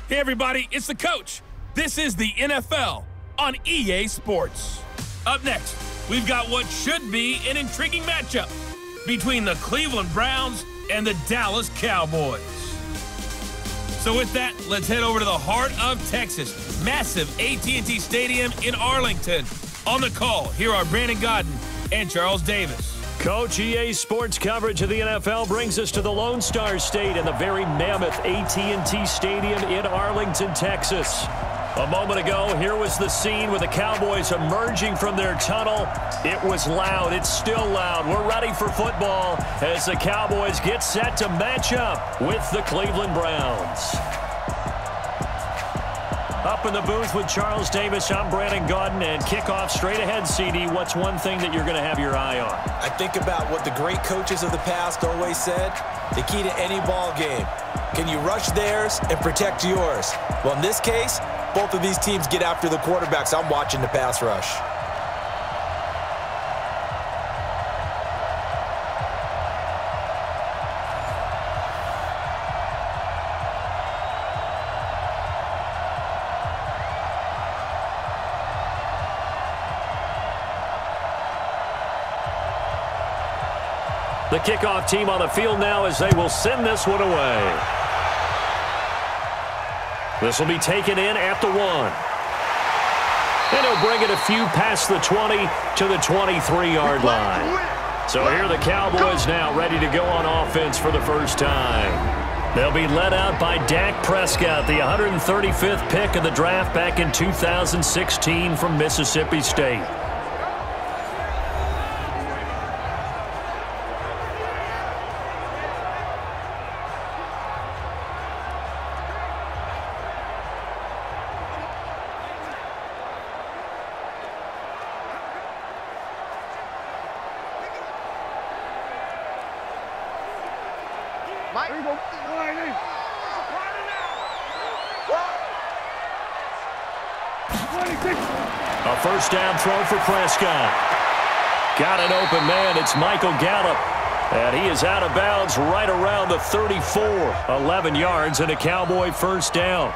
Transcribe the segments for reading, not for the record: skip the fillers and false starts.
Hey everybody, it's the coach. This is the NFL on EA Sports. Up next, we've got what should be an intriguing matchup between the Cleveland Browns and the Dallas Cowboys. So with that, let's head over to the heart of Texas. Massive AT&T Stadium in Arlington. On the call, here are Brandon Gaudin and Charles Davis. Coach, EA Sports coverage of the NFL brings us to the Lone Star State and the very mammoth AT&T Stadium in Arlington, Texas. A moment ago, here was the scene with the Cowboys emerging from their tunnel. It was loud. It's still loud. We're ready for football as the Cowboys get set to match up with the Cleveland Browns. Up in the booth with Charles Davis, I'm Brandon Gaudin, and kickoff straight ahead, CD. What's one thing that you're going to have your eye on? I think about what the great coaches of the past always said. The key to any ball game. Can you rush theirs and protect yours? Well, in this case, both of these teams get after the quarterbacks. I'm watching the pass rush. The kickoff team on the field now as they will send this one away. This will be taken in at the 1. And he'll bring it a few past the 20 to the 23-yard line. So here the Cowboys now ready to go on offense for the first time. They'll be led out by Dak Prescott, the 135th pick of the draft back in 2016 from Mississippi State. A first down throw for Prescott. Got an open man. It's Michael Gallup. And he is out of bounds right around the 34. 11 yards and a Cowboy first down.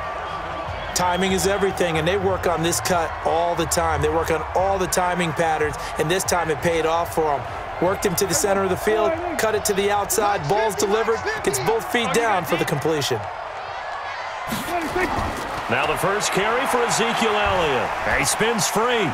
Timing is everything, and they work on this cut all the time. They work on all the timing patterns, and this time it paid off for them. Worked him to the center of the field, cut it to the outside, ball's delivered, gets both feet down for the completion. Now the first carry for Ezekiel Elliott. He spins free.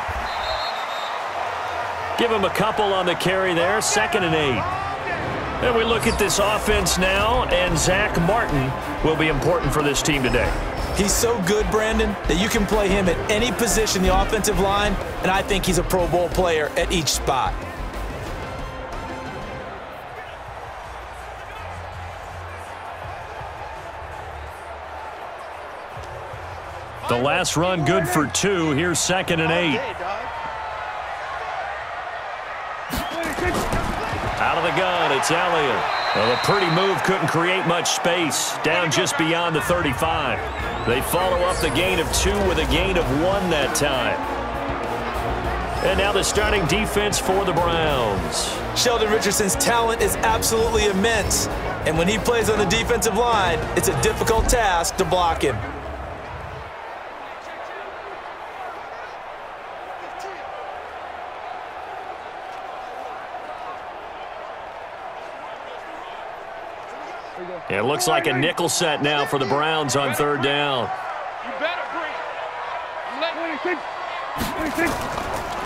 Give him a couple on the carry there, 2nd and 8. And we look at this offense now, and Zach Martin will be important for this team today. He's so good, Brandon, that you can play him at any position in the offensive line, and I think he's a Pro Bowl player at each spot. The last run good for 2. Here's 2nd and 8. Out of the gun, it's Elliott. Well, the pretty move couldn't create much space. Down just beyond the 35. They follow up the gain of 2 with a gain of 1 that time. And now the starting defense for the Browns. Sheldon Richardson's talent is absolutely immense. And when he plays on the defensive line, it's a difficult task to block him. It looks like a nickel set now for the Browns on 3rd down.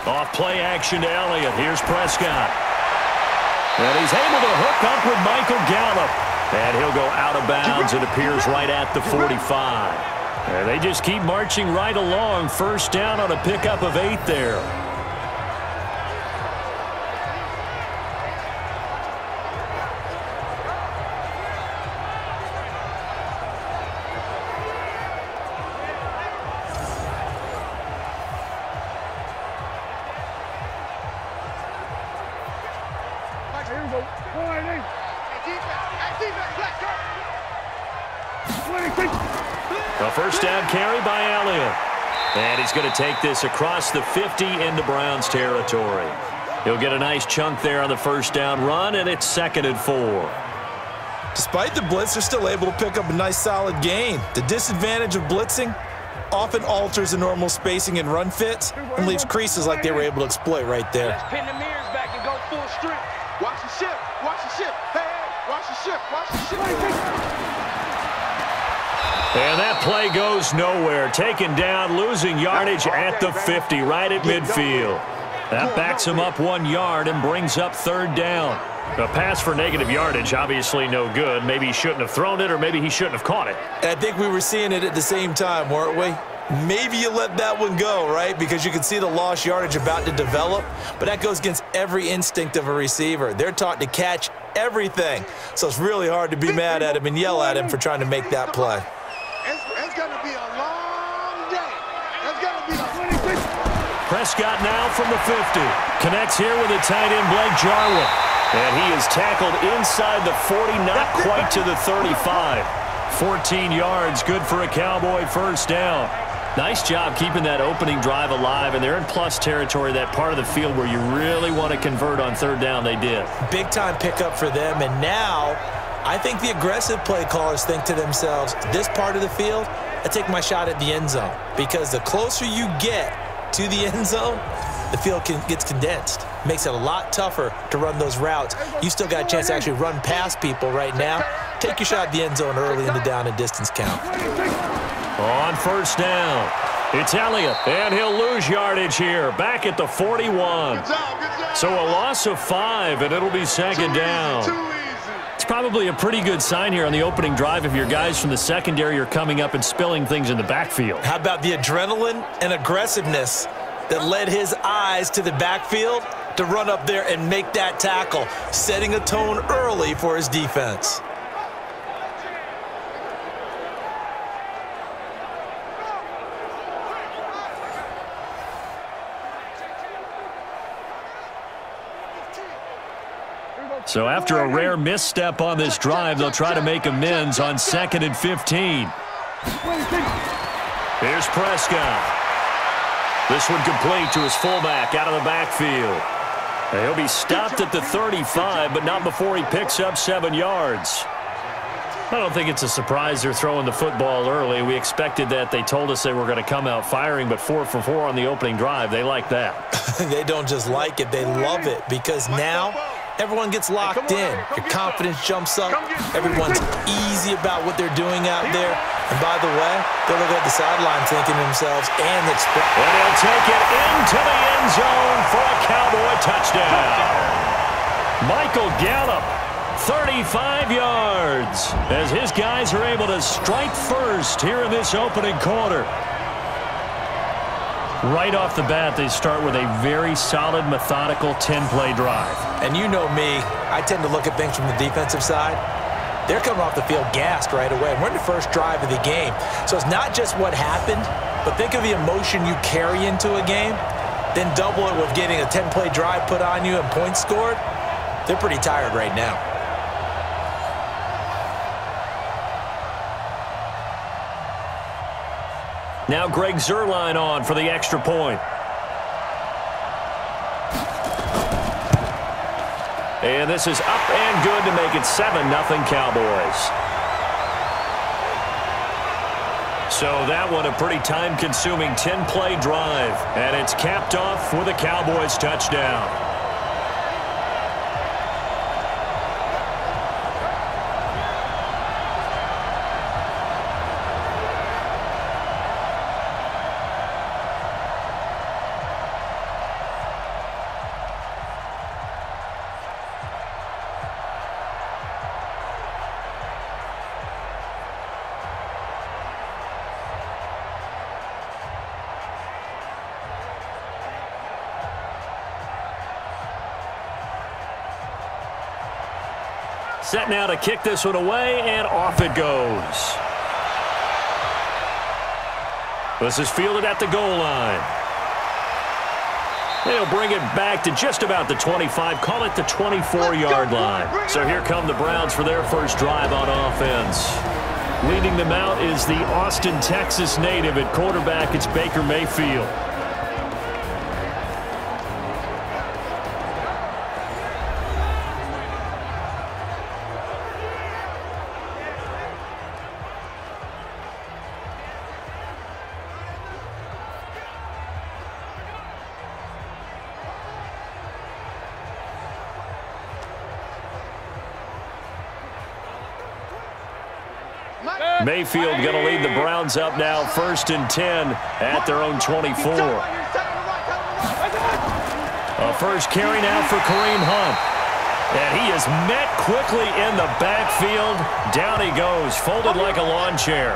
Off play action to Elliott. Here's Prescott. And he's able to hook up with Michael Gallup. And he'll go out of bounds. It appears right at the 45. And they just keep marching right along. First down on a pickup of 8 there. A first down carry by Elliott. And he's going to take this across the 50 into Browns territory. He'll get a nice chunk there on the first down run, and it's 2nd and 4. Despite the blitz, they're still able to pick up a nice solid gain. The disadvantage of blitzing often alters the normal spacing and run fits and leaves creases like they were able to exploit right there. Let's pin the mirrors back and go full strength. Watch the ship. Watch the ship. Hey, watch the ship. Watch the ship. And that play goes nowhere. Taken down, losing yardage at the 50, right at midfield. That backs him up 1 yard and brings up 3rd down. A pass for negative yardage, obviously no good. Maybe he shouldn't have thrown it, or maybe he shouldn't have caught it. I think we were seeing it at the same time, weren't we? Maybe you let that one go, right? Because you can see the lost yardage about to develop, but that goes against every instinct of a receiver. They're taught to catch everything, so it's really hard to be mad at him and yell at him for trying to make that play. It's going to be a long day. It's going to be a Prescott now from the 50. Connects here with a tight end, Blake Jarwin. And he is tackled inside the 40, not quite to the 35. 14 yards, good for a Cowboy first down. Nice job keeping that opening drive alive, and they're in plus territory, that part of the field where you really want to convert on 3rd down. They did. Big-time pickup for them, and now I think the aggressive play callers think to themselves, this part of the field, I take my shot at the end zone, because the closer you get to the end zone, the field gets condensed. Makes it a lot tougher to run those routes. You still got a chance to actually run past people right now. Take your shot at the end zone early in the down and distance count. On 1st down, it's Elliott, and he'll lose yardage here, back at the 41. So a loss of 5, and it'll be 2nd down. It's probably a pretty good sign here on the opening drive if your guys from the secondary are coming up and spilling things in the backfield. How about the adrenaline and aggressiveness that led his eyes to the backfield to run up there and make that tackle, setting a tone early for his defense. So after a rare misstep on this drive, they'll try to make amends on 2nd and 15. Here's Prescott. This one complete to his fullback out of the backfield. And he'll be stopped at the 35, but not before he picks up 7 yards. I don't think it's a surprise they're throwing the football early. We expected that. They told us they were going to come out firing, but 4 for 4 on the opening drive. They like that. They don't just like it, they love it, because now everyone gets locked in. Your confidence jumps up. Everyone's easy about what they're doing out there. And by the way, they're looking at the sideline thinking to themselves, and they'll take it into the end zone for a Cowboy touchdown. Michael Gallup, 35 yards, as his guys are able to strike first here in this opening quarter. Right off the bat, they start with a very solid, methodical 10-play drive. And you know me, I tend to look at things from the defensive side. They're coming off the field gassed right away. We're in the first drive of the game. So it's not just what happened, but think of the emotion you carry into a game, then double it with getting a 10-play drive put on you and points scored. They're pretty tired right now. Now Greg Zuerlein on for the extra point. And this is up and good to make it 7-0 Cowboys. So that one a pretty time-consuming 10-play drive. And it's capped off with a Cowboys touchdown. Set now to kick this one away, and off it goes. This is fielded at the goal line. They'll bring it back to just about the 25, call it the 24-yard line. So here come the Browns for their first drive on offense. Leading them out is the Austin, Texas native. At quarterback, it's Baker Mayfield. Mayfield going to lead the Browns up now, 1st and 10 at their own 24. A first carry now for Kareem Hunt. And he is met quickly in the backfield. Down he goes, folded like a lawn chair.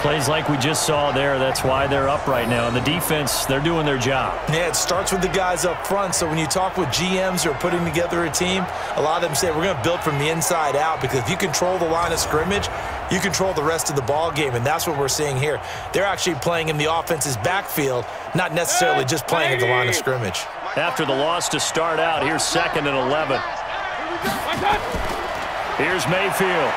Plays like we just saw there. That's why they're up right now. And the defense, they're doing their job. Yeah, it starts with the guys up front. So when you talk with GMs who are putting together a team, a lot of them say we're going to build from the inside out, because if you control the line of scrimmage, you control the rest of the ball game, and that's what we're seeing here. They're actually playing in the offense's backfield, not necessarily just playing at the line of scrimmage. After the loss to start out, here's 2nd and 11. Here's Mayfield.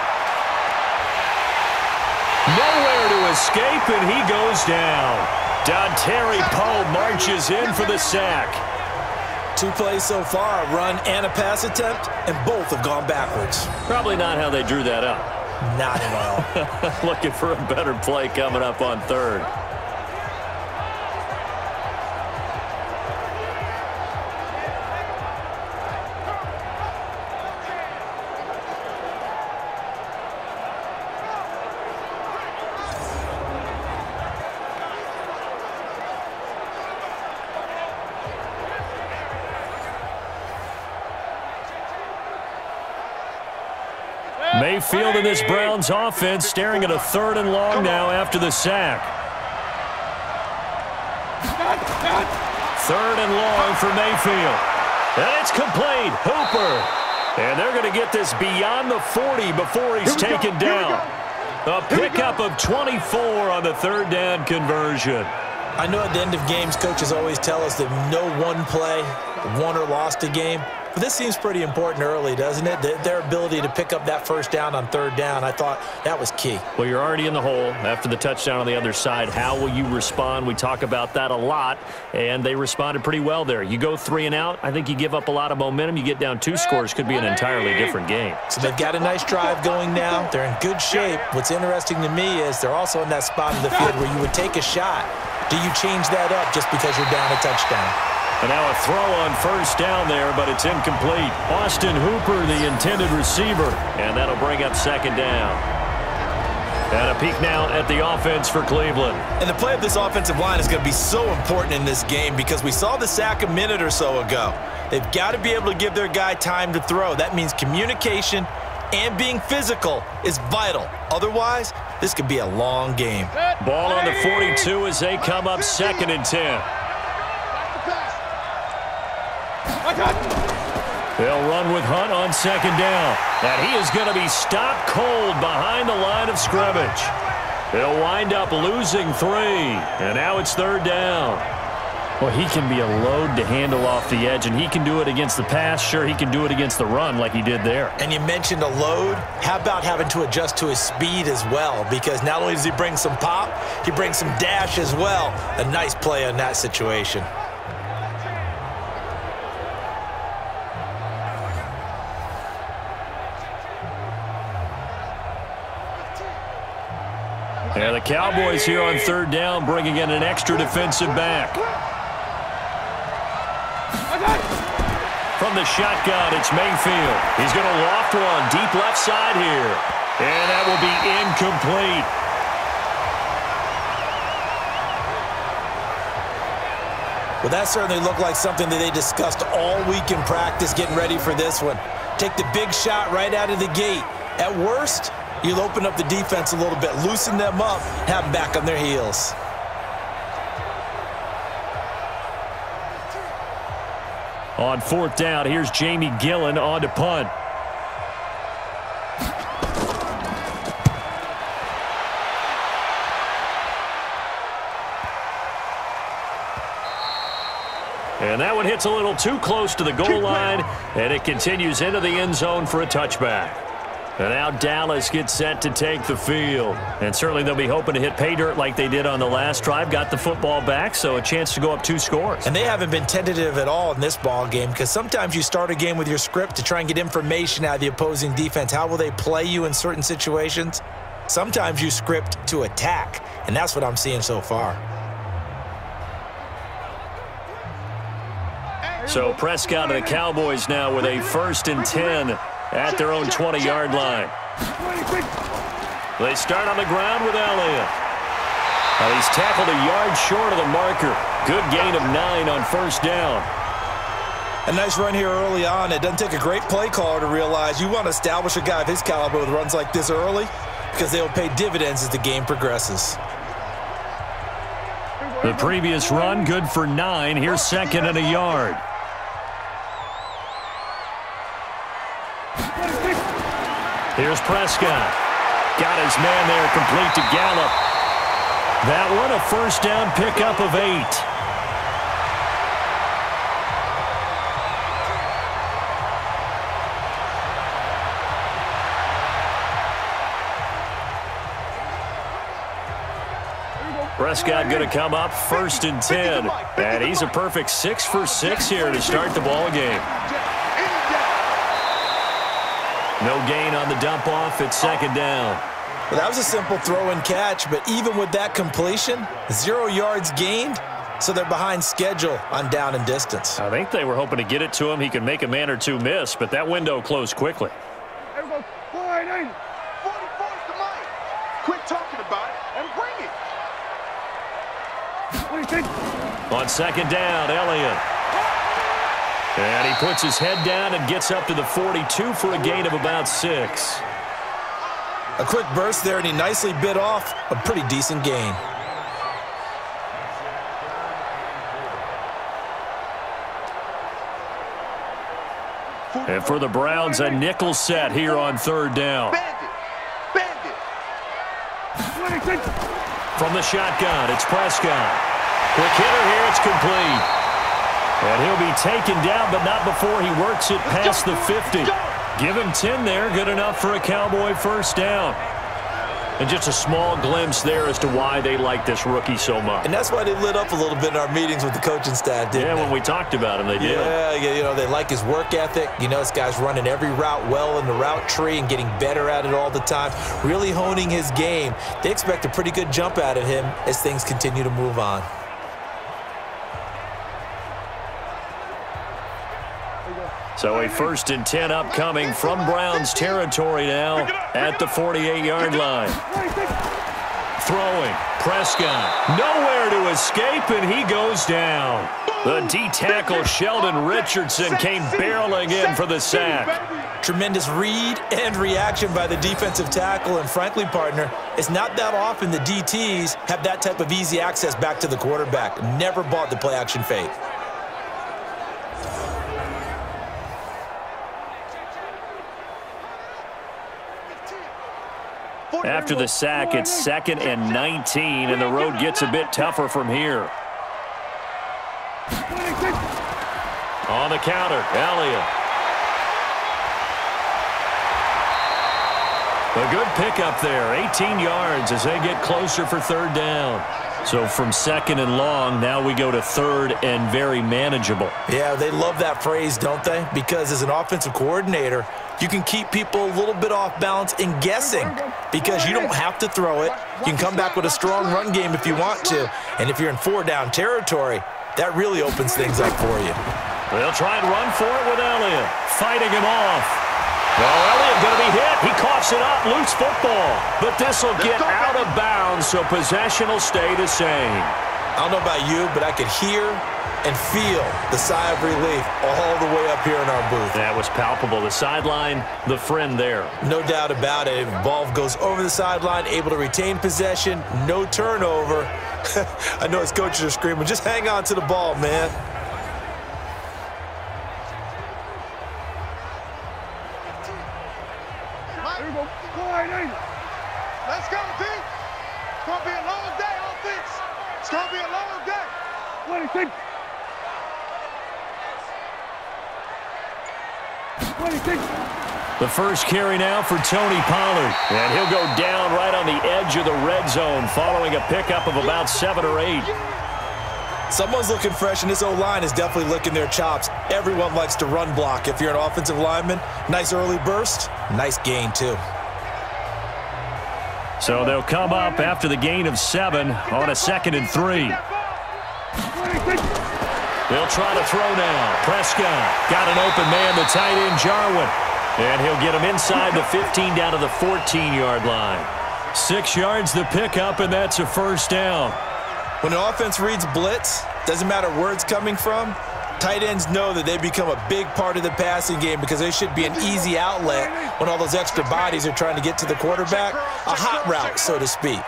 Nowhere to escape, and he goes down. Dontari Poe marches in for the sack. 2 plays so far, a run and a pass attempt, and both have gone backwards. Probably not how they drew that up. Not at all. Looking for a better play coming up on 3rd. Mayfield in this Browns offense staring at a 3rd and long now after the sack. 3rd and long for Mayfield. And it's complete. Hooper. And they're going to get this beyond the 40 before he's taken down. A pickup of 24 on the 3rd down conversion. I know at the end of games, coaches always tell us that no one play won or lost a game. But this seems pretty important early, doesn't it? Their ability to pick up that 1st down on 3rd down, I thought that was key. Well, you're already in the hole after the touchdown on the other side. How will you respond? We talk about that a lot, and they responded pretty well there. You go 3 and out, I think you give up a lot of momentum. You get down 2 scores, could be an entirely different game. So they've got a nice drive going now. They're in good shape. What's interesting to me is they're also in that spot in the field where you would take a shot. Do you change that up just because you're down a touchdown? And now a throw on 1st down there, but it's incomplete. Austin Hooper, the intended receiver, and that'll bring up 2nd down. And a peek now at the offense for Cleveland. And the play of this offensive line is going to be so important in this game because we saw the sack a minute or so ago. They've got to be able to give their guy time to throw. That means communication and being physical is vital. Otherwise, this could be a long game. Ball on the 42 as they come up 2nd and 10. They'll run with Hunt on 2nd down. And he is going to be stopped cold behind the line of scrimmage. They'll wind up losing 3. And now it's 3rd down. Well, he can be a load to handle off the edge, and he can do it against the pass. Sure, he can do it against the run like he did there. And you mentioned a load. How about having to adjust to his speed as well? Because not only does he bring some pop, he brings some dash as well. A nice play on that situation. Yeah, the Cowboys here on 3rd down, bringing in an extra defensive back. From the shotgun, it's Mayfield. He's going to loft one deep left side here. And that will be incomplete. Well, that certainly looked like something that they discussed all week in practice getting ready for this one. Take the big shot right out of the gate. At worst, you'll open up the defense a little bit, loosen them up, have them back on their heels. On 4th down, here's Jamie Gillen on to punt. And that one hits a little too close to the goal line, and it continues into the end zone for a touchback. And now Dallas gets set to take the field. And certainly they'll be hoping to hit pay dirt like they did on the last drive. Got the football back, so a chance to go up 2 scores. And they haven't been tentative at all in this ball game because sometimes you start a game with your script to try and get information out of the opposing defense. How will they play you in certain situations? Sometimes you script to attack, and that's what I'm seeing so far. So Prescott and the Cowboys now with a 1st and 10 at their own 20-yard line. They start on the ground with Elliott. Well, he's tackled a yard short of the marker. Good gain of 9 on first down. A nice run here early on. It doesn't take a great play caller to realize you want to establish a guy of his caliber with runs like this early because they will pay dividends as the game progresses. The previous run, good for 9. Here's second and a yard. Here's Prescott. Got his man there, complete to Gallup. That one, a first down pickup of 8. Prescott going to come up first and 10. And he's a perfect 6 for 6 here to start the ball game. No gain on the dump off. It's second down. Well, that was a simple throw and catch, but even with that completion, 0 yards gained, so they're behind schedule on down and distance. I think they were hoping to get it to him. He could make a man or two miss, but that window closed quickly. Everybody, 40 points to Mike. Quit talking about it and bring it. On second down, Elliott. And he puts his head down and gets up to the 42 for a gain of about 6. A quick burst there, and he nicely bit off a pretty decent gain. And for the Browns, a nickel set here on third down. Bandit. From the shotgun, it's Prescott. Quick hitter here, it's complete. And he'll be taken down, but not before he works it past the 50. Give him 10 there, good enough for a Cowboy first down. And just a small glimpse there as to why they like this rookie so much. And that's why they lit up a little bit in our meetings with the coaching staff, didn't they? When we talked about him, they did. Yeah, you know, they like his work ethic. You know, this guy's running every route well in the route tree and getting better at it all the time, really honing his game. They expect a pretty good jump out of him as things continue to move on. So a first and 10 upcoming from Browns territory now at the 48-yard line. Throwing, Prescott, nowhere to escape, and he goes down. The D-tackle Sheldon Richardson came barreling in for the sack. Tremendous read and reaction by the defensive tackle, and frankly, partner, it's not that often the DTs have that type of easy access back to the quarterback. Never bought the play-action fake. After the sack, it's second and 19, and the road gets a bit tougher from here. On the counter, Elliott. A good pickup there, 18 yards as they get closer for third down. So from second and long, now we go to third and very manageable. Yeah, they love that phrase, don't they? Because as an offensive coordinator, you can keep people a little bit off balance in guessing because you don't have to throw it. You can come back with a strong run game if you want to. And if you're in 4-down territory, that really opens things up for you. They'll try and run for it with Elliott, fighting him off. Well, Elliott going to be hit. He coughs it up, loose football. But this will get out of bounds, so possession will stay the same. I don't know about you, but I could hear and feel the sigh of relief all the way up here in our booth. That was palpable. The sideline, the friend there. No doubt about it. Ball goes over the sideline, able to retain possession, no turnover. I know his coaches are screaming, just hang on to the ball, man. Let's go, D. It's going to be a long day, offense. It's going to be a long day. The first carry now for Tony Pollard. And he'll go down right on the edge of the red zone following a pickup of about 7 or 8. Someone's looking fresh, and this O-line is definitely licking their chops. Everyone likes to run block. If you're an offensive lineman, nice early burst, nice gain too. So they'll come up after the gain of 7 on a 2nd and 3. They'll try to throw now. Prescott got an open man, the tight end Jarwin. And he'll get him inside the 15 down to the 14-yard line. 6 yards the pickup, and that's a first down. When the offense reads blitz, doesn't matter where it's coming from, tight ends know that they become a big part of the passing game because they should be an easy outlet when all those extra bodies are trying to get to the quarterback. A hot route, so to speak.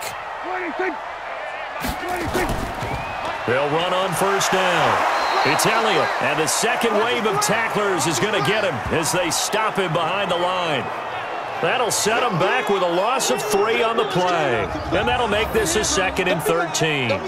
They'll run on first down. It's Elliott, and the second wave of tacklers is going to get him as they stop him behind the line. That'll set him back with a loss of 3 on the play, and that'll make this a 2nd and 13.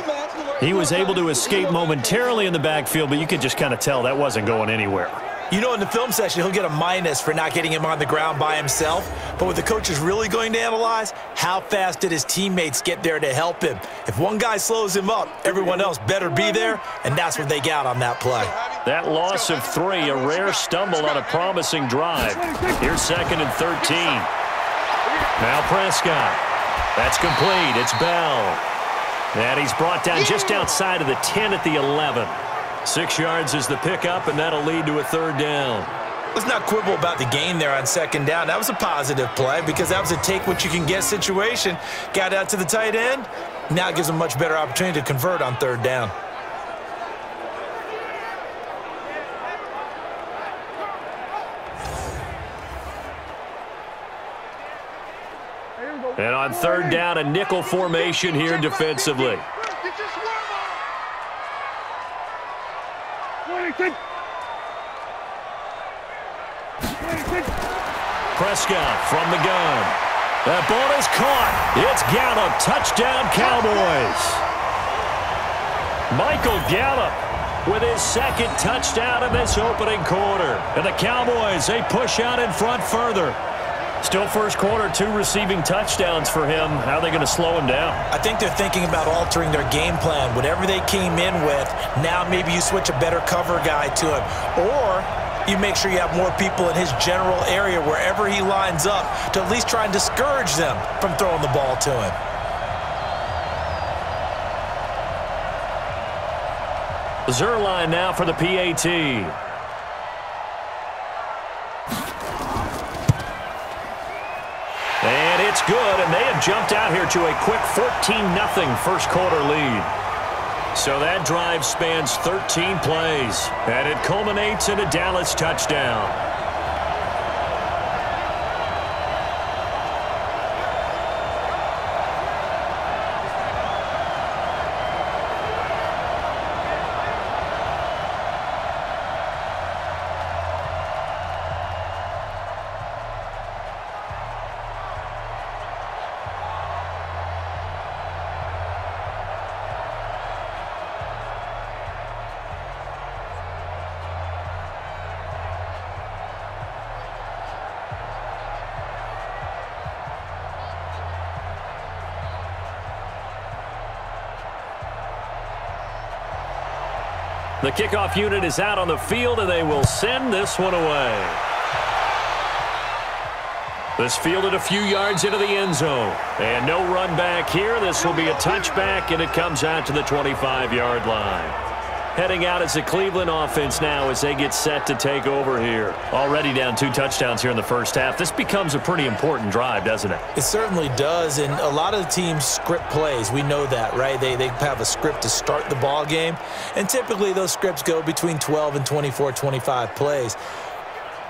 He was able to escape momentarily in the backfield, but you could just kind of tell that wasn't going anywhere. You know, in the film session, he'll get a minus for not getting him on the ground by himself. But what the coach is really going to analyze, how fast did his teammates get there to help him? If one guy slows him up, everyone else better be there, and that's what they got on that play. That loss of 3, a rare stumble on a promising drive. Here's 2nd and 13. Now Prescott. That's complete. It's Bell. And he's brought down just outside of the 10 at the 11. 6 yards is the pickup, and that'll lead to a 3rd down. Let's not quibble about the gain there on 2nd down. That was a positive play because that was a take-what-you-can-get situation. Got out to the tight end. Now it gives them a much better opportunity to convert on 3rd down. And on 3rd down, a nickel formation here defensively. Prescott from the gun. That ball is caught. It's Gallup. Touchdown, Cowboys. Michael Gallup with his 2nd touchdown in this opening quarter. And the Cowboys, they push out in front further. Still first quarter, 2 receiving touchdowns for him. How are they going to slow him down? I think they're thinking about altering their game plan. Whatever they came in with, now maybe you switch a better cover guy to him. Or you make sure you have more people in his general area wherever he lines up to at least try and discourage them from throwing the ball to him. Zuerlein now for the PAT. And it's good, and they have jumped out here to a quick 14-0 first quarter lead. So that drive spans 13 plays, and it culminates in a Dallas touchdown. The kickoff unit is out on the field, and they will send this one away. This fielded a few yards into the end zone. And no run back here. This will be a touchback, and it comes out to the 25-yard line. Heading out as the Cleveland offense now as they get set to take over here. Already down 2 touchdowns here in the first half. This becomes a pretty important drive, doesn't it? It certainly does, and a lot of the teams script plays. We know that, right? They have a script to start the ball game, and typically those scripts go between 12 and 24, 25 plays.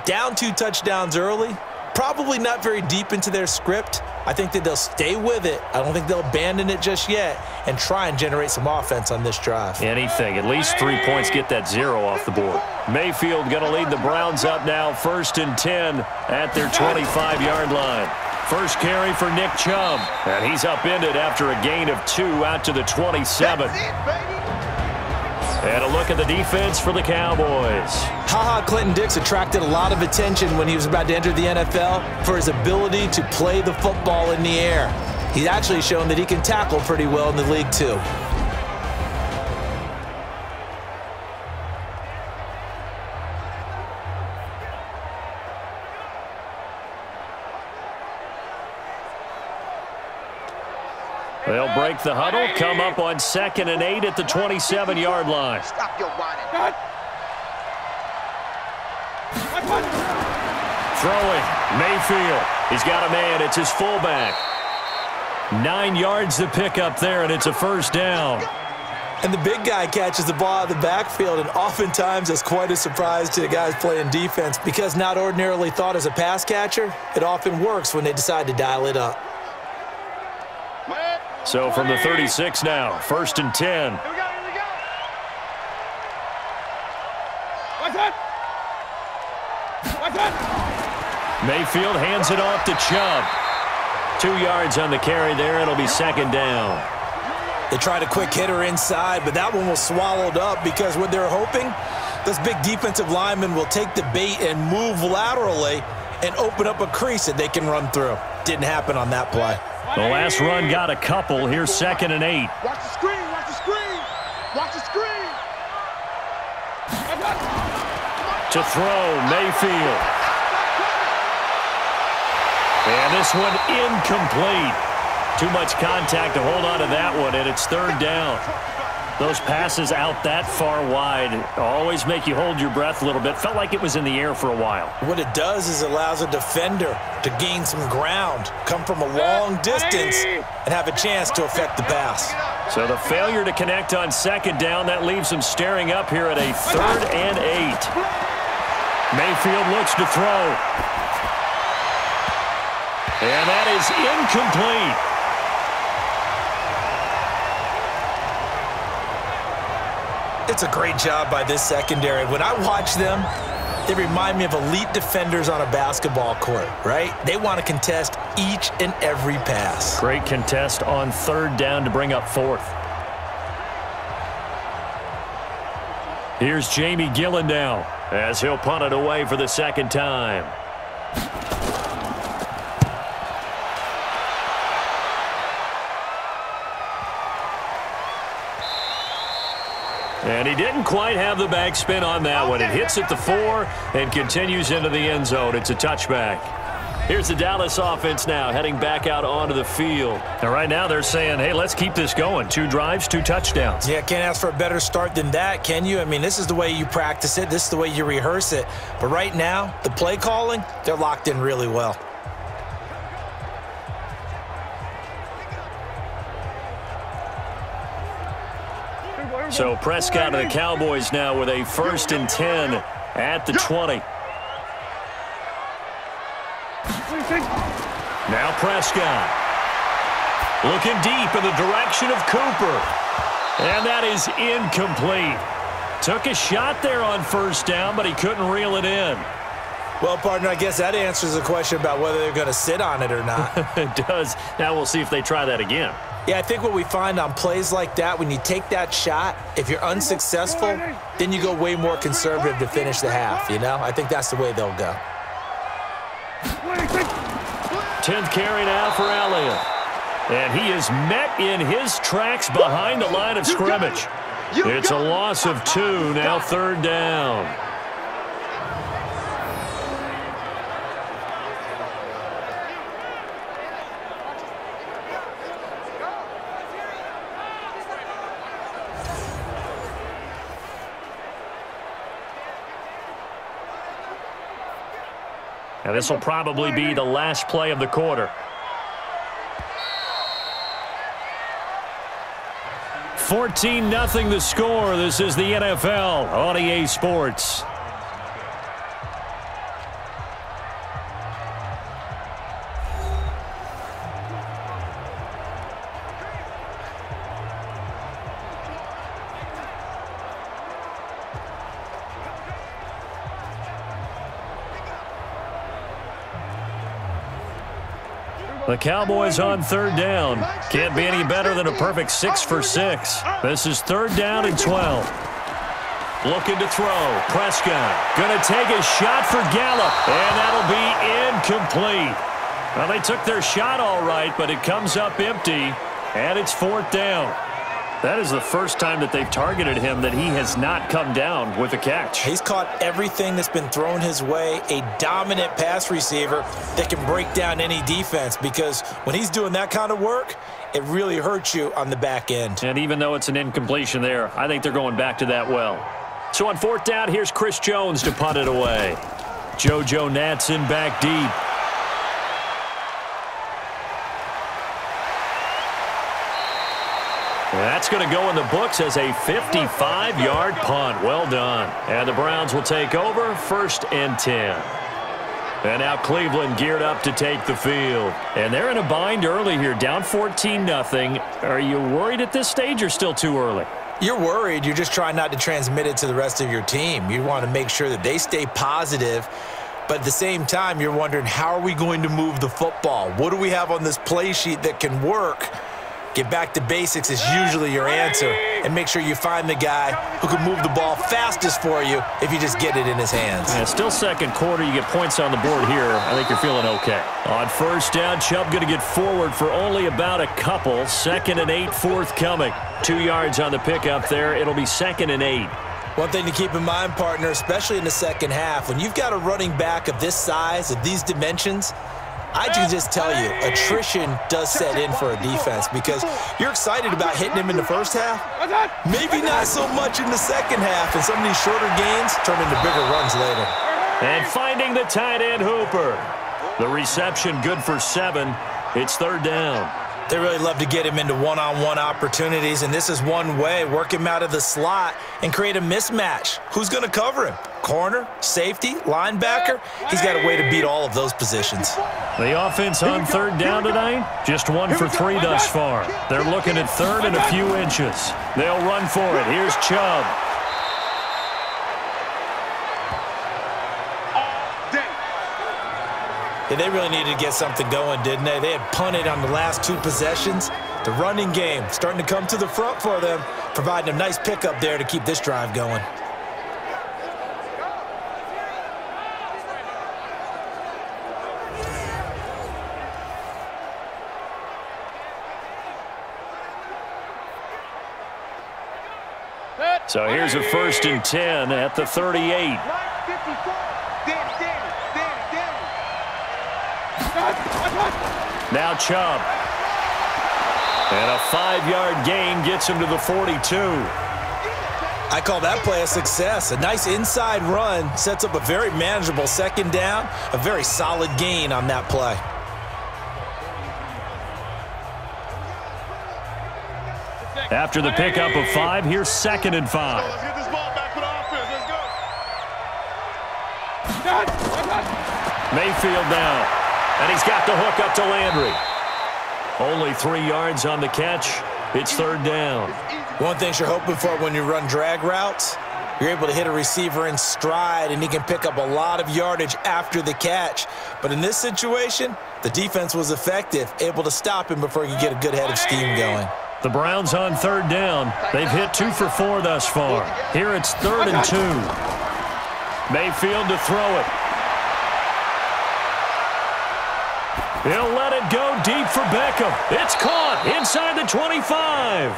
Down 2 touchdowns early, probably not very deep into their script. I think that they'll stay with it. I don't think they'll abandon it just yet and try and generate some offense on this drive. Anything. At least 3 points, get that 0 off the board. Mayfield going to lead the Browns up now, 1st and 10 at their 25-yard line. First carry for Nick Chubb, and he's upended after a gain of 2 out to the 27. And a look at the defense for the Cowboys. Clinton-Dix attracted a lot of attention when he was about to enter the NFL for his ability to play the football in the air. He's actually shown that he can tackle pretty well in the league, too. They'll break the huddle, come up on 2nd and 8 at the 27-yard line. Stop your whining. Throwing, Mayfield. He's got a man. It's his fullback. 9 yards to pick up there, and it's a first down. And the big guy catches the ball out of the backfield, and oftentimes that's quite a surprise to the guys playing defense because not ordinarily thought as a pass catcher, it often works when they decide to dial it up. So from the 36 now, 1st and 10. Here we go. Watch it. Mayfield hands it off to Chubb. 2 yards on the carry there. It'll be 2nd down. They tried a quick hitter inside, but that one was swallowed up because what they're hoping, those big defensive linemen will take the bait and move laterally and open up a crease that they can run through. Didn't happen on that play. The last run got a couple. Here's 2nd and 8. Watch the screen. Watch the screen. Watch the screen. To throw, Mayfield. And this one incomplete. Too much contact to hold on to that one, and it's 3rd down. Those passes out that far wide always make you hold your breath a little bit. Felt like it was in the air for a while. What it does is allows a defender to gain some ground, come from a long distance, and have a chance to affect the pass. So the failure to connect on 2nd down, that leaves them staring up here at a 3rd and 8. Mayfield looks to throw. And that is incomplete. It's a great job by this secondary. When I watch them, they remind me of elite defenders on a basketball court, right? They want to contest each and every pass. Great contest on 3rd down to bring up 4th. Here's Jamie Gillen now as he'll punt it away for the 2nd time. And he didn't quite have the backspin on that one. It hits at the 4 and continues into the end zone. It's a touchback. Here's the Dallas offense now heading back out onto the field. And right now they're saying, hey, let's keep this going. 2 drives, 2 touchdowns. Yeah, can't ask for a better start than that, can you? I mean, this is the way you practice it. This is the way you rehearse it. But right now, the play calling, they're locked in really well. So Prescott and the Cowboys now with a 1st and 10 at the 20. Now Prescott. Looking deep in the direction of Cooper. And that is incomplete. Took a shot there on 1st down, but he couldn't reel it in. Well, partner, I guess that answers the question about whether they're going to sit on it or not. It does. Now we'll see if they try that again. Yeah, I think what we find on plays like that, when you take that shot, if you're unsuccessful, then you go way more conservative to finish the half, you know? I think that's the way they'll go. 10th carry now for Elliott. And he is met in his tracks behind the line of scrimmage. It's a loss of 2, now 3rd down. Now this will probably be the last play of the quarter. 14-0 the score. This is the NFL on EA Sports. The Cowboys on 3rd down. Can't be any better than a perfect 6 for 6. This is 3rd down and 12. Looking to throw. Prescott going to take a shot for Gallup. And that'll be incomplete. Well, they took their shot all right, but it comes up empty. And it's 4th down. That is the first time that they've targeted him that he has not come down with a catch. He's caught everything that's been thrown his way, a dominant pass receiver that can break down any defense, because when he's doing that kind of work, it really hurts you on the back end. And even though it's an incompletion there, I think they're going back to that well. So on 4th down, here's Chris Jones to punt it away. JoJo Natson back deep. That's going to go in the books as a 55-yard punt. Well done. And the Browns will take over 1st and 10. And now Cleveland geared up to take the field. And they're in a bind early here, down 14-0. Are you worried at this stage or still too early? You're worried. You're just trying not to transmit it to the rest of your team. You want to make sure that they stay positive. But at the same time, you're wondering, how are we going to move the football? What do we have on this play sheet that can work? Get back to basics is usually your answer. And make sure you find the guy who can move the ball fastest for you if you just get it in his hands. Yeah, still second quarter. You get points on the board here. I think you're feeling okay. On 1st down, Chubb going to get forward for only about a couple. 2nd and 8 forthcoming. 2 yards on the pickup there. It'll be 2nd and 8. One thing to keep in mind, partner, especially in the second half, when you've got a running back of this size, of these dimensions, I can just tell you, attrition does set in for a defense because you're excited about hitting him in the first half. Maybe not so much in the second half, and some of these shorter gains turn into bigger runs later. And finding the tight end, Hooper. The reception good for 7. It's 3rd down. They really love to get him into one-on-one opportunities, and this is one way. Work him out of the slot and create a mismatch. Who's going to cover him? Corner, safety, linebacker? He's got a way to beat all of those positions. The offense on 3rd down tonight, just 1 for 3 thus far. They're looking at 3rd and a few inches. They'll run for it. Here's Chubb. Yeah, they really needed to get something going, didn't they? They had punted on the last 2 possessions. The running game starting to come to the front for them, providing a nice pickup there to keep this drive going. So here's a 1st and 10 at the 38. Now Chubb. And a 5-yard gain gets him to the 42. I call that play a success. A nice inside run sets up a very manageable 2nd down, a very solid gain on that play. After the pickup of 5, here's 2nd and 5. Let's get this ball back with offense. Let's go. Mayfield now. And he's got the hook up to Landry. Only 3 yards on the catch. It's 3rd down. One thing you're hoping for when you run drag routes, you're able to hit a receiver in stride, and he can pick up a lot of yardage after the catch. But in this situation, the defense was effective, able to stop him before he could get a good head of steam going. The Browns on 3rd down. They've hit 2 for 4 thus far. Here it's 3rd and 2. Mayfield to throw it. He'll let it go deep for Beckham. It's caught inside the 25.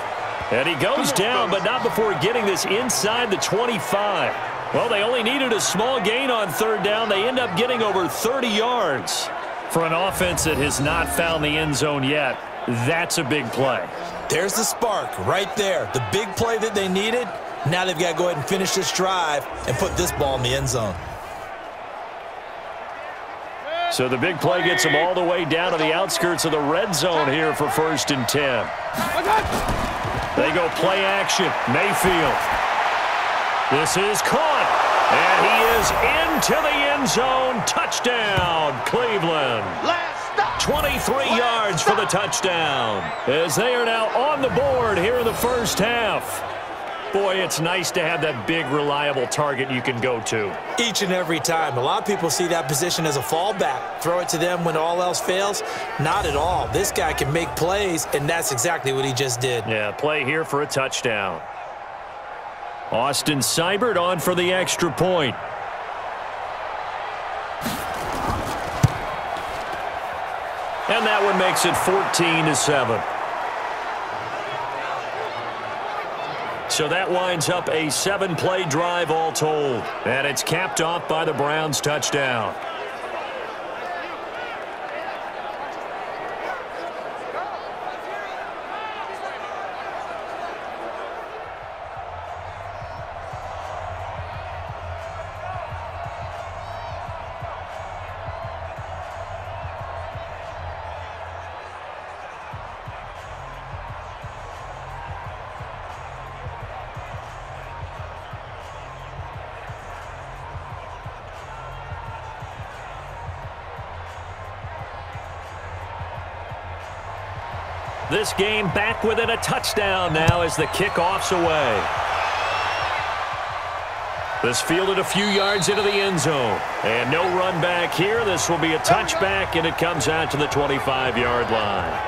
And he goes down, but not before getting this inside the 25. Well, they only needed a small gain on 3rd down. They end up getting over 30 yards. For an offense that has not found the end zone yet, that's a big play. There's the spark right there. The big play that they needed. Now they've got to go ahead and finish this drive and put this ball in the end zone. So the big play gets them all the way down to the outskirts of the red zone here for 1st and 10. They go play action. Mayfield. This is caught. And he is into the end zone. Touchdown, Cleveland. 23 yards for the touchdown. As they are now on the board here in the 1st half. Boy, it's nice to have that big, reliable target you can go to. Each and every time. A lot of people see that position as a fallback. Throw it to them when all else fails. Not at all. This guy can make plays, and that's exactly what he just did. Yeah, play here for a touchdown. Austin Seibert on for the extra point. And that one makes it 14-7. So that winds up a 7-play drive all told. And it's capped off by the Browns' touchdown. This game back within a touchdown now as the kickoff's away. This fielded a few yards into the end zone. And no run back here. This will be a touchback, and it comes out to the 25-yard line.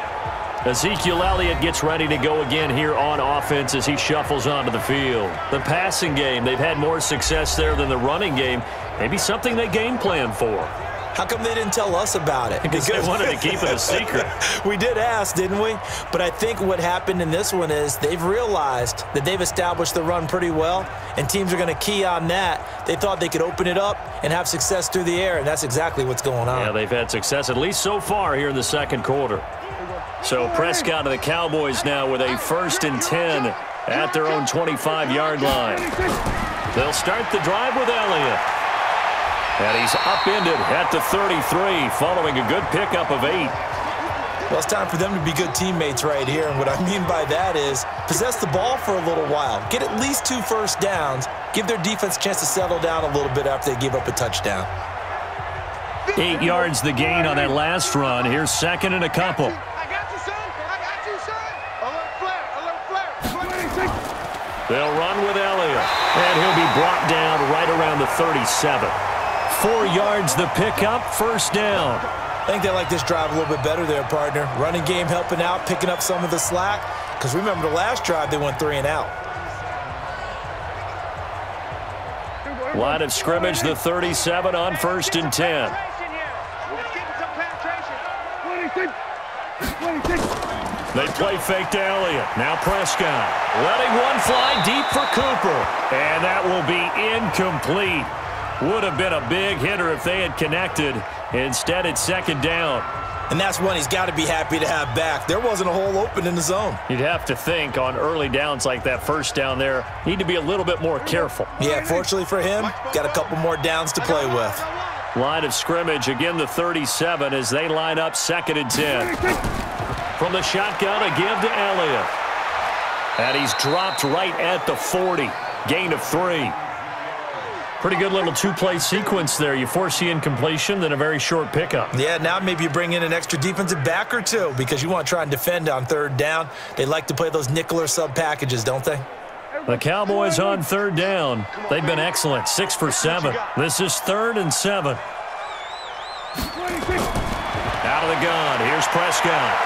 Ezekiel Elliott gets ready to go again here on offense as he shuffles onto the field. The passing game, they've had more success there than the running game. Maybe something they game plan for. How come they didn't tell us about it? Because they wanted to keep it a secret. We did ask, didn't we? But I think what happened in this one is they've realized that they've established the run pretty well, and teams are going to key on that. They thought they could open it up and have success through the air, and that's exactly what's going on. Yeah, they've had success, at least so far here in the second quarter. So Prescott of the Cowboys now with a 1st and 10 at their own 25-yard line. They'll start the drive with Elliott. And he's upended at the 33 following a good pickup of 8. Well, it's time for them to be good teammates right here. And what I mean by that is possess the ball for a little while. Get at least 2 first downs. Give their defense a chance to settle down a little bit after they give up a touchdown. 8 yards the gain on that last run. Here's 2nd and a couple. I got you, son. I got you, son. Alert flare. They'll run with Elliott. And he'll be brought down right around the 37. 4 yards the pickup, 1st down. I think they like this drive a little bit better there, partner. Running game helping out, picking up some of the slack. Because remember the last drive, they went 3 and out. Line of scrimmage, the 37 on 1st and 10. They play fake to Elliott. Now Prescott letting one fly deep for Cooper. And that will be incomplete. Would have been a big hitter if they had connected. Instead, it's 2nd down. And that's one he's got to be happy to have back. There wasn't a hole open in the zone. You'd have to think on early downs like that 1st down there, need to be a little bit more careful. Yeah, fortunately for him, got a couple more downs to play with. Line of scrimmage, again the 37 as they line up 2nd and 10. From the shotgun, a give to Elliott. And he's dropped right at the 40. Gain of 3. Pretty good little 2-play sequence there. You force the incompletion, then a very short pickup. Yeah, now maybe you bring in an extra defensive back or 2 because you want to try and defend on 3rd down. They like to play those nickel or sub packages, don't they? The Cowboys on 3rd down. They've been excellent, 6 for 7. This is 3rd and 7. Out of the gun, here's Prescott.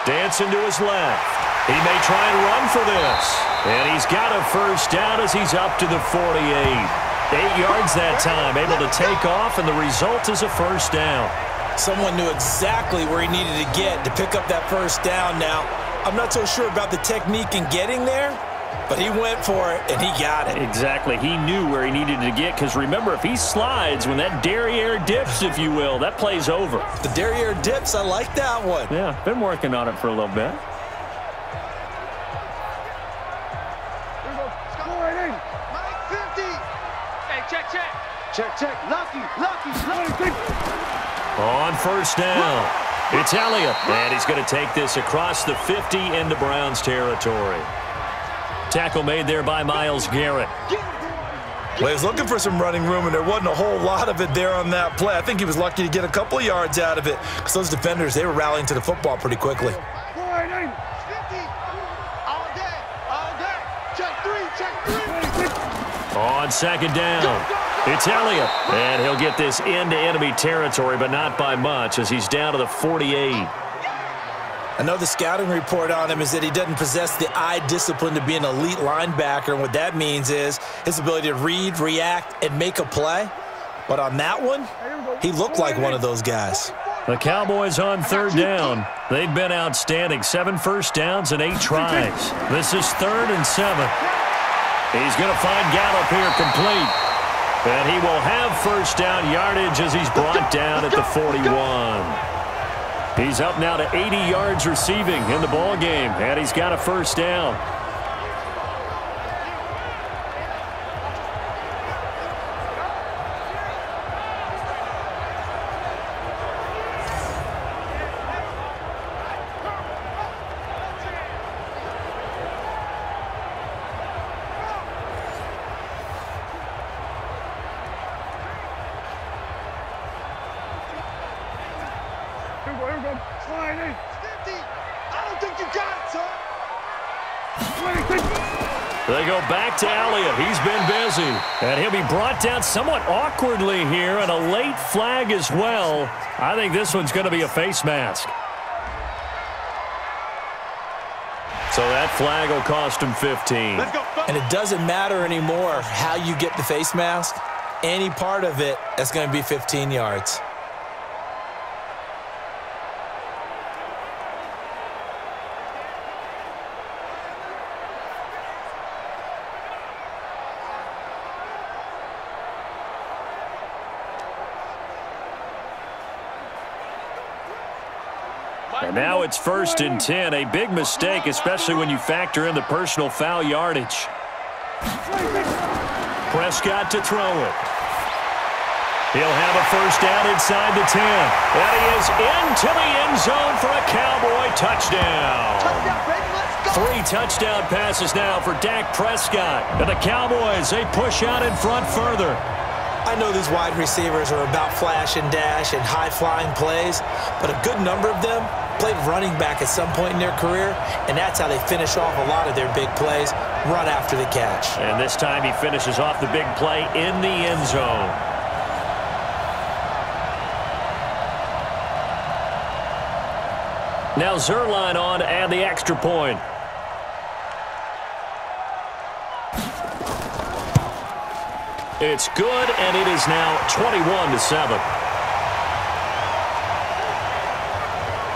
Dancing to his left. He may try and run for this. And he's got a 1st down as he's up to the 48. 8 yards that time, able to take off, and the result is a 1st down. Someone knew exactly where he needed to get to pick up that 1st down now. I'm not so sure about the technique in getting there, but he went for it, and he got it. Exactly. He knew where he needed to get, because remember, if he slides, when that derriere dips, if you will, that play's over. The derriere dips, I like that one. Yeah, been working on it for a little bit. Check. Lucky. On 1st down, it's Elliott, and he's going to take this across the 50 into Browns territory. Tackle made there by Myles Garrett. Well, he was looking for some running room, and there wasn't a whole lot of it there on that play. I think he was lucky to get a couple of yards out of it because those defenders, they were rallying to the football pretty quickly. On 2nd down, it's Elliott, and he'll get this into enemy territory, but not by much as he's down to the 48. I know the scouting report on him is that he doesn't possess the eye discipline to be an elite linebacker, and what that means is his ability to read, react, and make a play. But on that one, he looked like one of those guys. The Cowboys on 3rd down. They've been outstanding. 7 first downs and 8 tries. This is 3rd and 7. He's going to find Gallup here complete. And he will have 1st down yardage as he's brought down at the 41. He's up now to 80 yards receiving in the ball game, and he's got a 1st down. 50. I don't think you got it, son. They go back to Elliott. He's been busy. And he'll be brought down somewhat awkwardly here, and a late flag as well. I think this one's going to be a face mask. So that flag will cost him 15. Let's go. And it doesn't matter anymore how you get the face mask. Any part of it, that's going to be 15 yards. And now it's 1st and 10. A big mistake, especially when you factor in the personal foul yardage. Prescott to throw it. He'll have a first down inside the 10. And he is into the end zone for a Cowboy touchdown. 3 touchdown passes now for Dak Prescott. And the Cowboys, they push out in front further. I know these wide receivers are about flash and dash and high-flying plays, but a good number of them played running back at some point in their career, and that's how they finish off a lot of their big plays, run after the catch. And this time he finishes off the big play in the end zone. Now Zuerlein on and the extra point. It's good, and it is now 21-7.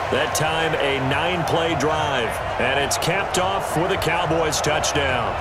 That time a 9-play drive, and it's capped off with a Cowboys touchdown.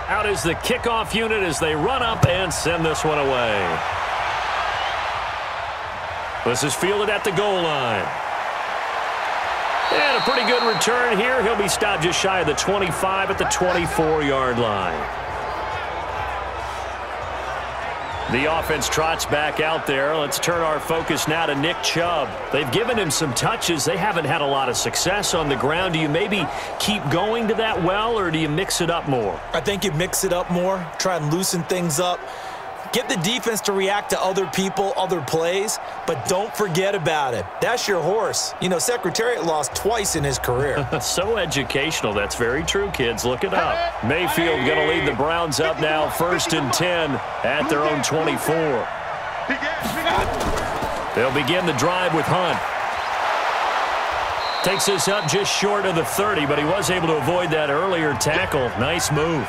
Out is the kickoff unit as they run up and send this one away. This is fielded at the goal line. And a pretty good return here. He'll be stopped just shy of the 25 at the 24-yard line. The offense trots back out there. Let's turn our focus now to Nick Chubb. They've given him some touches. They haven't had a lot of success on the ground. Do you maybe keep going to that well, or do you mix it up more? I think you mix it up more, try and loosen things up. Get the defense to react to other people, other plays, but don't forget about it. That's your horse. You know, Secretariat lost twice in his career. So educational. That's very true, kids. Look it up. Mayfield going to lead the Browns up now, 1st and 10 at their own 24. They'll begin the drive with Hunt. Takes us up just short of the 30, but he was able to avoid that earlier tackle. Nice move.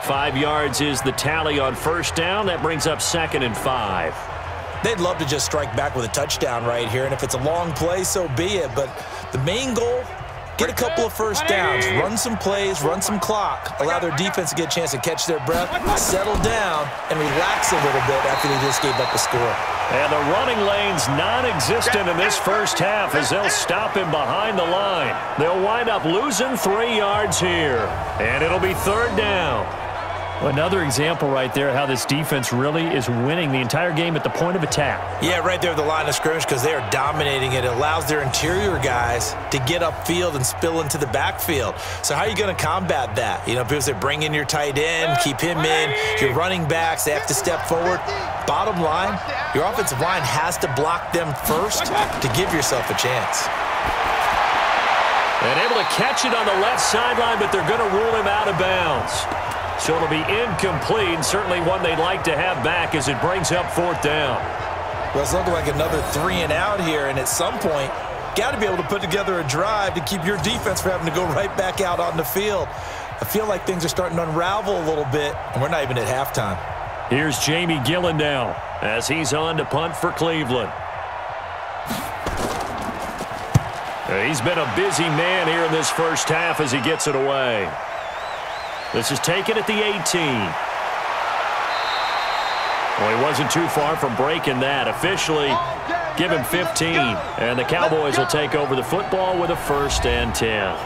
5 yards is the tally on first down. That brings up 2nd and 5. They'd love to just strike back with a touchdown right here, and if it's a long play, so be it. But the main goal, get a couple of first downs, run some plays, run some clock, allow their defense to get a chance to catch their breath, settle down, and relax a little bit after they just gave up a score. And the running lane's non-existent in this first half as they'll stop him behind the line. They'll wind up losing 3 yards here, and it'll be 3rd down. Another example right there how this defense really is winning the entire game at the point of attack. Yeah, right there at the line of scrimmage because they are dominating it. It allows their interior guys to get upfield and spill into the backfield. So how are you going to combat that? You know, people say bring in your tight end, keep him in. Your running backs, they have to step forward. Bottom line, your offensive line has to block them first to give yourself a chance. And able to catch it on the left sideline, but they're going to rule him out of bounds. So it'll be incomplete, certainly one they'd like to have back as it brings up 4th down. Well, it's looking like another 3 and out here, and at some point, got to be able to put together a drive to keep your defense from having to go right back out on the field. I feel like things are starting to unravel a little bit, and we're not even at halftime. Here's Jamie Gillen now as he's on to punt for Cleveland. He's been a busy man here in this first half as he gets it away. This is taken at the 18. Well, he wasn't too far from breaking that. Officially, give him 15. And the Cowboys will take over the football with a 1st and 10.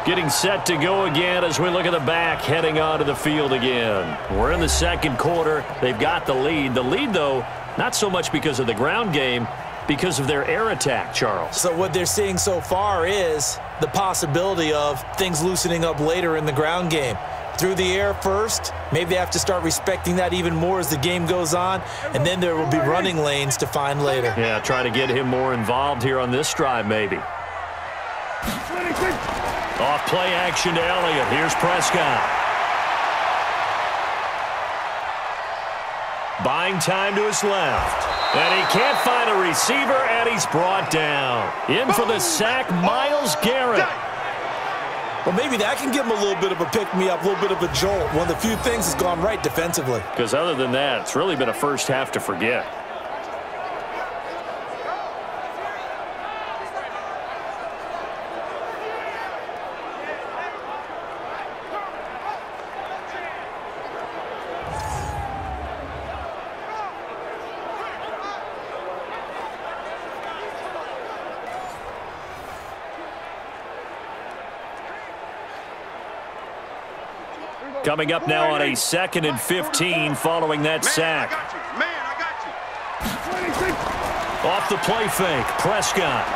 Getting set to go again as we look at the back heading onto the field again. We're in the second quarter. They've got the lead. The lead, though, not so much because of the ground game, because of their air attack, Charles. So what they're seeing so far is the possibility of things loosening up later in the ground game. Through the air first, maybe they have to start respecting that even more as the game goes on, and then there will be running lanes to find later. Yeah, try to get him more involved here on this drive maybe. Off play action to Elliott. Here's Prescott. Buying time to his left. And he can't find a receiver, and he's brought down. In for the sack, Myles Garrett. Well, maybe that can give him a little bit of a pick-me-up, a little bit of a jolt. One of the few things that's gone right defensively. Because other than that, it's really been a first half to forget. Coming up now on a 2nd and 15 following that sack. Off the play fake, Prescott.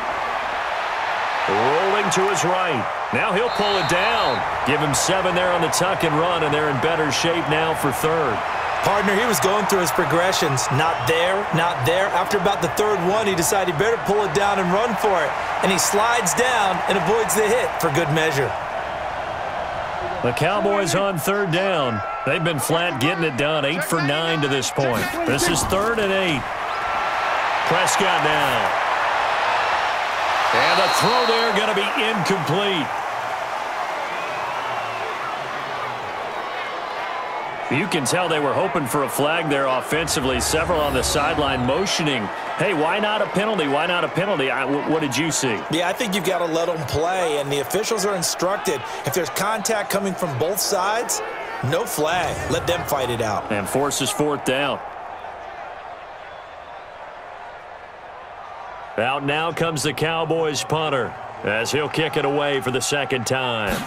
Rolling to his right. Now he'll pull it down. Give him 7 there on the tuck and run, and they're in better shape now for 3rd. Partner, he was going through his progressions. Not there, not there. After about the 3rd one, he decided he better pull it down and run for it. And he slides down and avoids the hit for good measure. The Cowboys on 3rd down. They've been flat getting it done, 8 for 9 to this point. This is 3rd and 8. Prescott now. And the throw there going to be incomplete. You can tell they were hoping for a flag there offensively. Several on the sideline motioning. Hey, why not a penalty? Why not a penalty? What did you see? Yeah, I think you've got to let them play, and the officials are instructed. If there's contact coming from both sides, no flag. Let them fight it out. And forces 4th down. Out now comes the Cowboys punter as he'll kick it away for the 2nd time.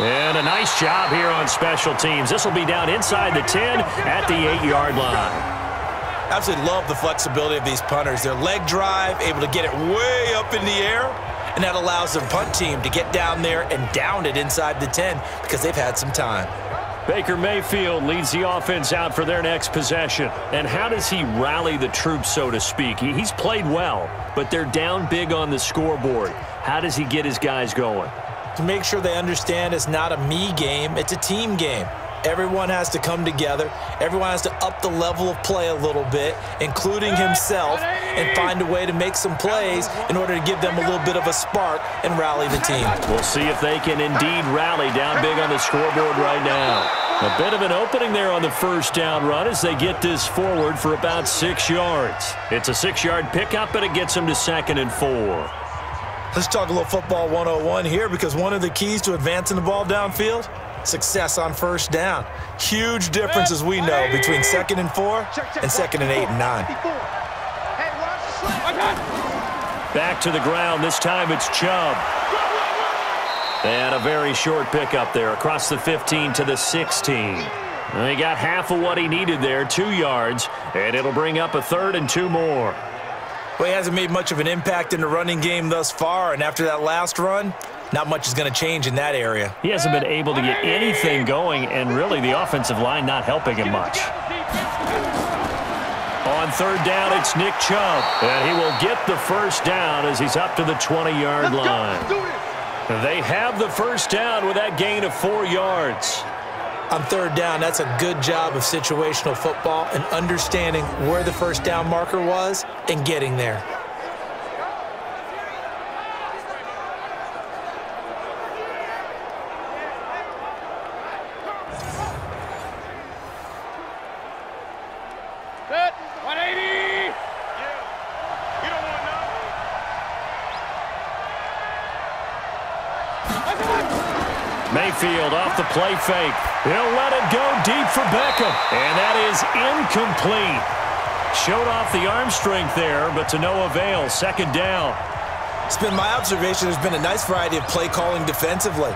And a nice job here on special teams. This will be down inside the 10 at the 8-yard line. Absolutely love the flexibility of these punters. Their leg drive, able to get it way up in the air, and that allows the punt team to get down there and down it inside the 10 because they've had some time. Baker Mayfield leads the offense out for their next possession. And how does he rally the troops, so to speak? He's played well, but they're down big on the scoreboard. How does he get his guys going? To make sure they understand it's not a me game, it's a team game. Everyone has to come together. Everyone has to up the level of play a little bit, including himself, and find a way to make some plays in order to give them a little bit of a spark and rally the team. We'll see if they can indeed rally down big on the scoreboard right now. A bit of an opening there on the 1st down run as they get this forward for about 6 yards. It's a 6-yard pickup, and it gets them to 2nd and 4. Let's talk a little football 101 here, because one of the keys to advancing the ball downfield, success on 1st down. Huge difference, as we know, between 2nd and 4 and 2nd and 8 and 9. Back to the ground. This time it's Chubb. And a very short pickup there across the 15 to the 16. And he got half of what he needed there, 2 yards, and it'll bring up a 3rd and 2 more. Well, he hasn't made much of an impact in the running game thus far, and after that last run, not much is going to change in that area. He hasn't been able to get anything going, and really the offensive line not helping him much. On 3rd down, it's Nick Chubb, and he will get the 1st down as he's up to the 20-yard line. They have the 1st down with that gain of 4 yards. On 3rd down, that's a good job of situational football and understanding where the 1st down marker was and getting there. Mayfield off the play fake. He'll let it go deep for Beckham. And that is incomplete. Showed off the arm strength there, but to no avail. Second down. It's been my observation there's been a nice variety of play calling defensively.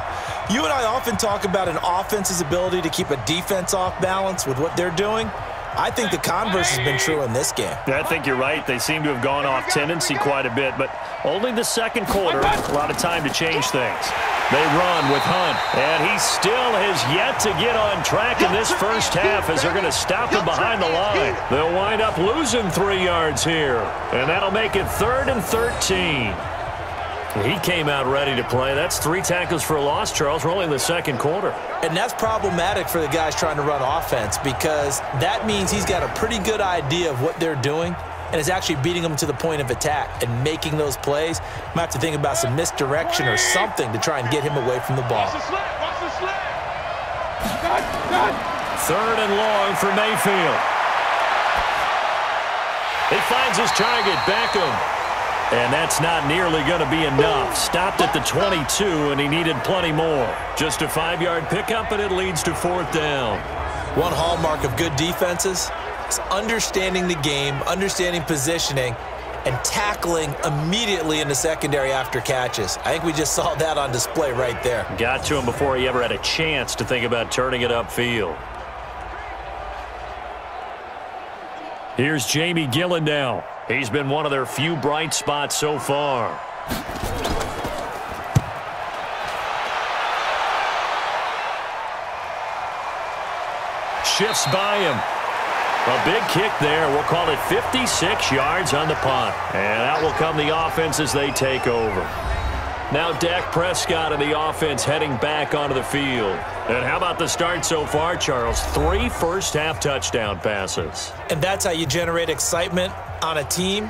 You and I often talk about an offense's ability to keep a defense off balance with what they're doing. I think the converse has been true in this game. Yeah, I think you're right. They seem to have gone off tendency quite a bit, but only the second quarter, a lot of time to change things. They run with Hunt, and he still has yet to get on track in this first half as they're going to stop him behind the line. They'll wind up losing 3 yards here, and that'll make it 3rd and 13. He came out ready to play. That's 3 tackles for a loss, Charles. We're only in the second quarter. And that's problematic for the guys trying to run offense because that means he's got a pretty good idea of what they're doing and is actually beating them to the point of attack and making those plays. Might have to think about some misdirection or something to try and get him away from the ball. Watch the slip. 3rd and long for Mayfield. He finds his target, Beckham. And that's not nearly going to be enough. Stopped at the 22, and he needed plenty more. Just a 5-yard pickup, and it leads to 4th down. One hallmark of good defenses is understanding the game, understanding positioning, and tackling immediately in the secondary after catches. I think we just saw that on display right there. Got to him before he ever had a chance to think about turning it upfield. Here's Jamie Gillen now. He's been one of their few bright spots so far. Shifts by him. A big kick there. We'll call it 56 yards on the punt. And out will come the offense as they take over. Now Dak Prescott and the offense heading back onto the field. And how about the start so far, Charles? 3 first-half touchdown passes. And that's how you generate excitement on a team.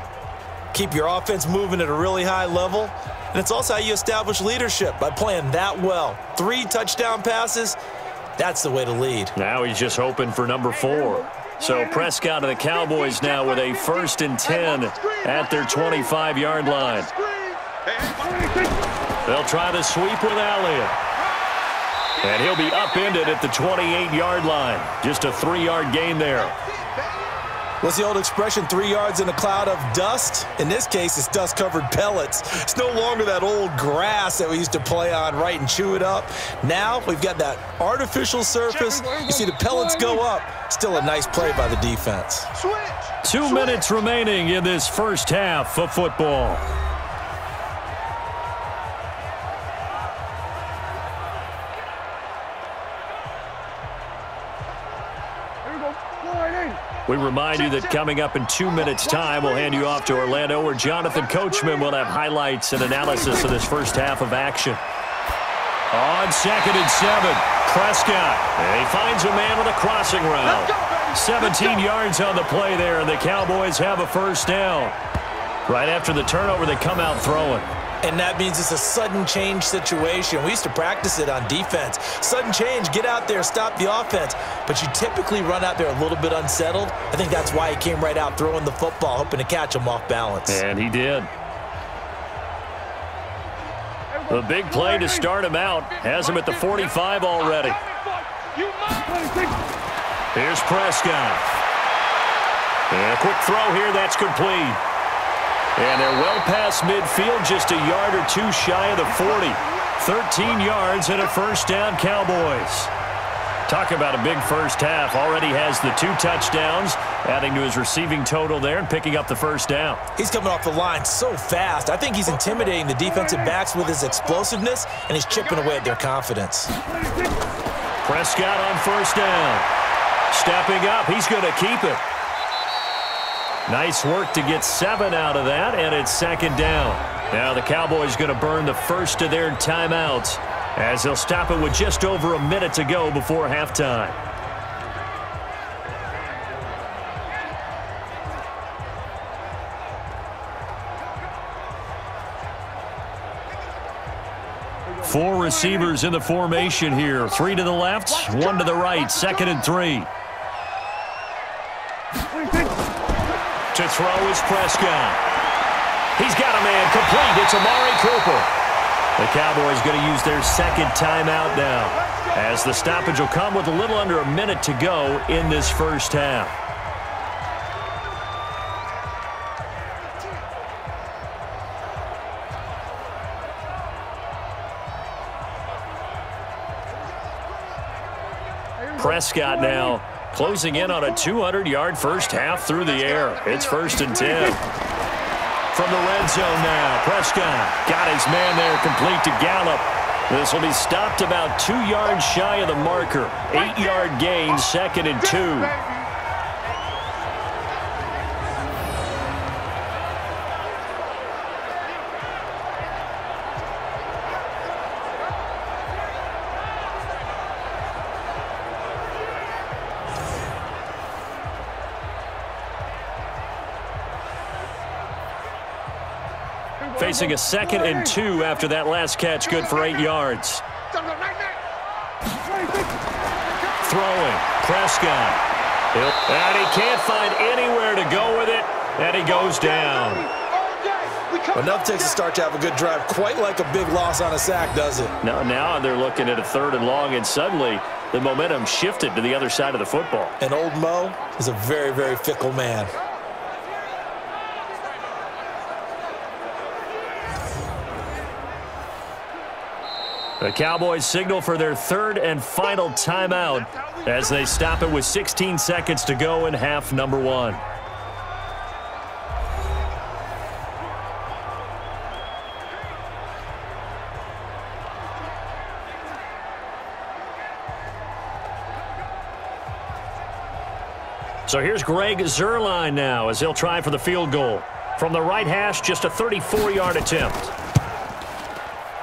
Keep your offense moving at a really high level. And it's also how you establish leadership by playing that well. 3 touchdown passes, that's the way to lead. Now he's just hoping for number 4. So Prescott and the Cowboys now with a 1st and 10 at their 25-yard line. They'll try the sweep with Elliott. And he'll be upended at the 28-yard line. Just a 3-yard gain there. What's the old expression, 3 yards in a cloud of dust? In this case, it's dust-covered pellets. It's no longer that old grass that we used to play on, right, and chew it up. Now we've got that artificial surface. You see the pellets go up. Still a nice play by the defense. 2 minutes remaining in this first half of football. We remind you that coming up in 2 minutes' time, we'll hand you off to Orlando, where Jonathan Coachman will have highlights and analysis of this first half of action. On 2nd and 7, Prescott. And he finds a man with a crossing route. 17 yards on the play there, and the Cowboys have a first down. Right after the turnover, they come out throwing. And that means it's a sudden change situation. We used to practice it on defense. Sudden change, get out there, stop the offense. But you typically run out there a little bit unsettled. I think that's why he came right out throwing the football, hoping to catch him off balance. And he did. The big play to start him out has him at the 45 already. Here's Prescott. And a quick throw here, that's complete. And they're well past midfield, just a yard or 2 shy of the 40. 13 yards and a first down, Cowboys. Talk about a big first half. Already has the 2 touchdowns, adding to his receiving total there and picking up the first down. He's coming off the line so fast. I think he's intimidating the defensive backs with his explosiveness, and he's chipping away at their confidence. Prescott on first down. Stepping up, he's going to keep it. Nice work to get 7 out of that, and it's 2nd down. Now the Cowboys going to burn the first of their timeouts as they'll stop it with just over a minute to go before halftime. Four receivers in the formation here. 3 to the left, 1 to the right. 2nd and 3. To throw is Prescott. He's got a man complete. It's Amari Cooper. The Cowboys going to use their second timeout now, as the stoppage will come with a little under a minute to go in this first half. Prescott now closing in on a 200-yard first half through the air. It's 1st and 10. From the red zone now, Prescott got his man there complete to Gallup. This will be stopped about 2 yards shy of the marker. 8-yard gain, 2nd and 2. Facing a 2nd and 2 after that last catch, good for 8 yards. Throwing, Prescott. And he can't find anywhere to go with it, and he goes down. Enough takes a start to have a good drive, quite like a big loss on a sack, does it? Now they're looking at a 3rd and long, and suddenly the momentum shifted to the other side of the football. And old Mo is a very, very fickle man. The Cowboys signal for their 3rd and final timeout as they stop it with 16 seconds to go in half number 1. So here's Greg Zuerlein now as he'll try for the field goal. From the right hash, just a 34-yard attempt.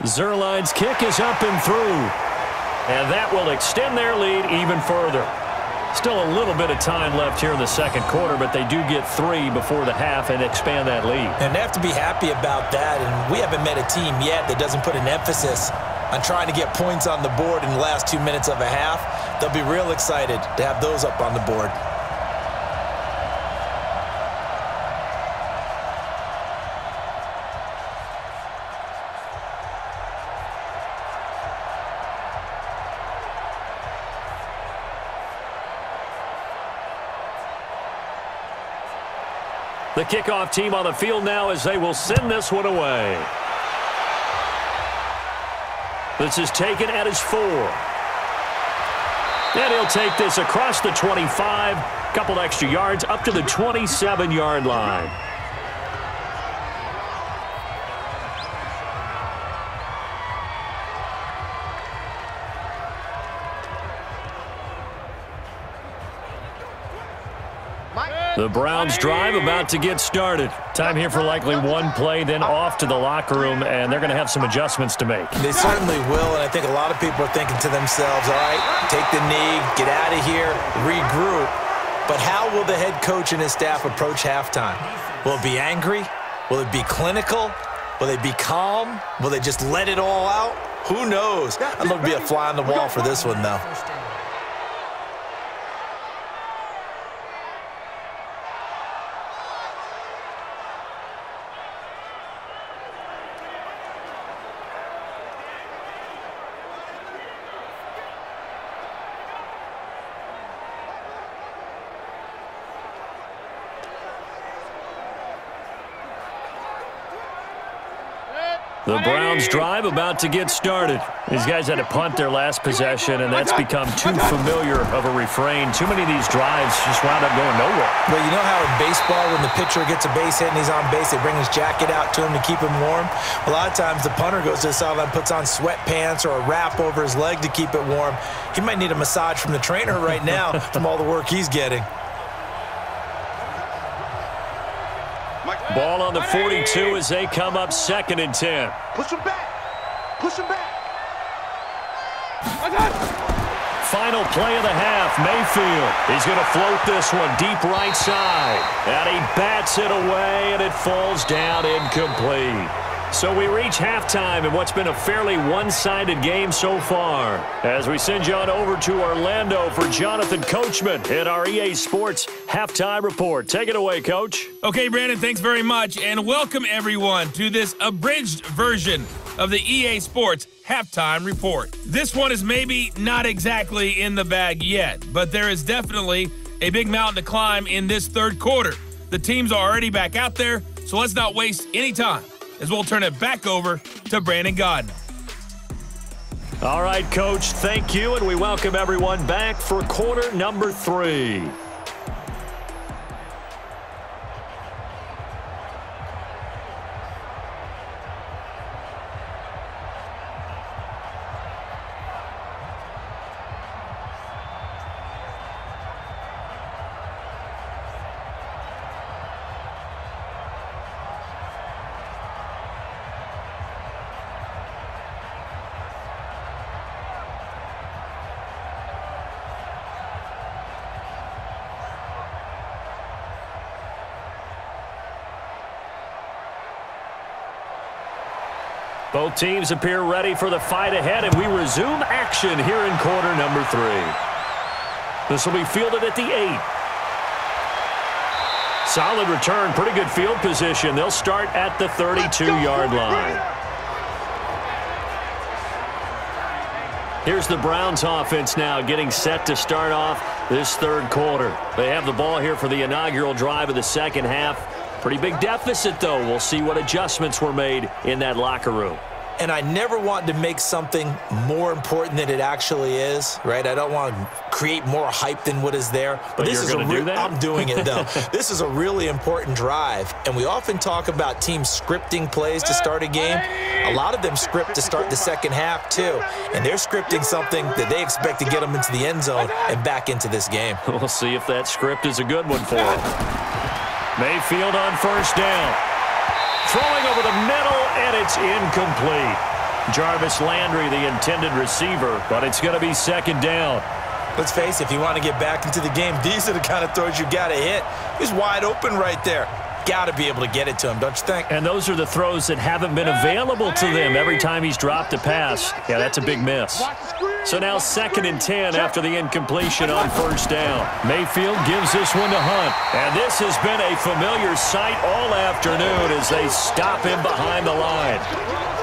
Zuerlein's kick is up and through. And that will extend their lead even further. Still a little bit of time left here in the second quarter, but they do get 3 before the half and expand that lead. And they have to be happy about that. And we haven't met a team yet that doesn't put an emphasis on trying to get points on the board in the last 2 minutes of a half. They'll be real excited to have those up on the board. The kickoff team on the field now as they will send this one away. This is taken at his 4. And he'll take this across the 25, couple extra yards up to the 27-yard line. The Browns drive about to get started. Time here for likely one play, then off to the locker room, and they're going to have some adjustments to make. They certainly will, and I think a lot of people are thinking to themselves, all right, take the knee, get out of here, regroup. But how will the head coach and his staff approach halftime? Will it be angry? Will it be clinical? Will they be calm? Will they just let it all out? Who knows? I'd love to be a fly on the wall for this one, though. The Browns drive about to get started. These guys had to punt their last possession, and that's become too familiar of a refrain. Too many of these drives just wound up going nowhere. Well, you know how in baseball when the pitcher gets a base hit and he's on base, they bring his jacket out to him to keep him warm? A lot of times the punter goes to the sideline, puts on sweatpants or a wrap over his leg to keep it warm. He might need a massage from the trainer right now from all the work he's getting. Ball on the 42 as they come up 2nd and 10. Push him back. Push him back. Final play of the half, Mayfield. He's going to float this one deep right side. And he bats it away, and it falls down incomplete. So we reach halftime in what's been a fairly one-sided game so far. As we send you on over to Orlando for Jonathan Coachman in our EA Sports Halftime Report. Take it away, Coach. Okay, Brandon, thanks very much, and welcome everyone to this abridged version of the EA Sports Halftime Report. This one is maybe not exactly in the bag yet, but there is definitely a big mountain to climb in this third quarter. The teams are already back out there, so let's not waste any time, as we'll turn it back over to Brandon Gaudin. All right, Coach, thank you, and we welcome everyone back for quarter number 3. Both teams appear ready for the fight ahead, and we resume action here in quarter number 3. This will be fielded at the 8. Solid return, pretty good field position. They'll start at the 32-yard line. Here's the Browns offense now getting set to start off this third quarter. They have the ball here for the inaugural drive of the second half. Pretty big deficit, though. We'll see what adjustments were made in that locker room. And I never want to make something more important than it actually is, right? I don't want to create more hype than what is there. But this is do that? I'm doing it, though. This is a really important drive. And we often talk about teams scripting plays to start a game. A lot of them script to start the second half, too. And they're scripting something that they expect to get them into the end zone and back into this game. We'll see if that script is a good one for them. Mayfield on first down. Throwing over the middle, and it's incomplete. Jarvis Landry, the intended receiver, but it's going to be second down. Let's face it, if you want to get back into the game, these are the kind of throws you got to hit. He's wide open right there. Got to be able to get it to him, don't you think? And those are the throws that haven't been available to them every time he's dropped a pass. Yeah, that's a big miss. So now 2nd and 10 after the incompletion on first down. Mayfield gives this one to Hunt. And this has been a familiar sight all afternoon as they stop him behind the line.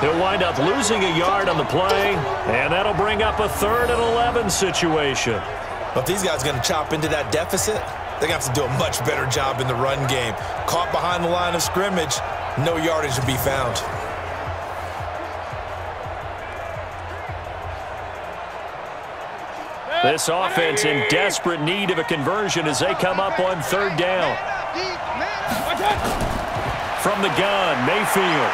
He'll wind up losing a yard on the play, and that'll bring up a 3rd and 11 situation. But if these guys are going to chop into that deficit, they're going to have to do a much better job in the run game. Caught behind the line of scrimmage, no yardage to be found. This offense in desperate need of a conversion as they come up on 3rd down. From the gun, Mayfield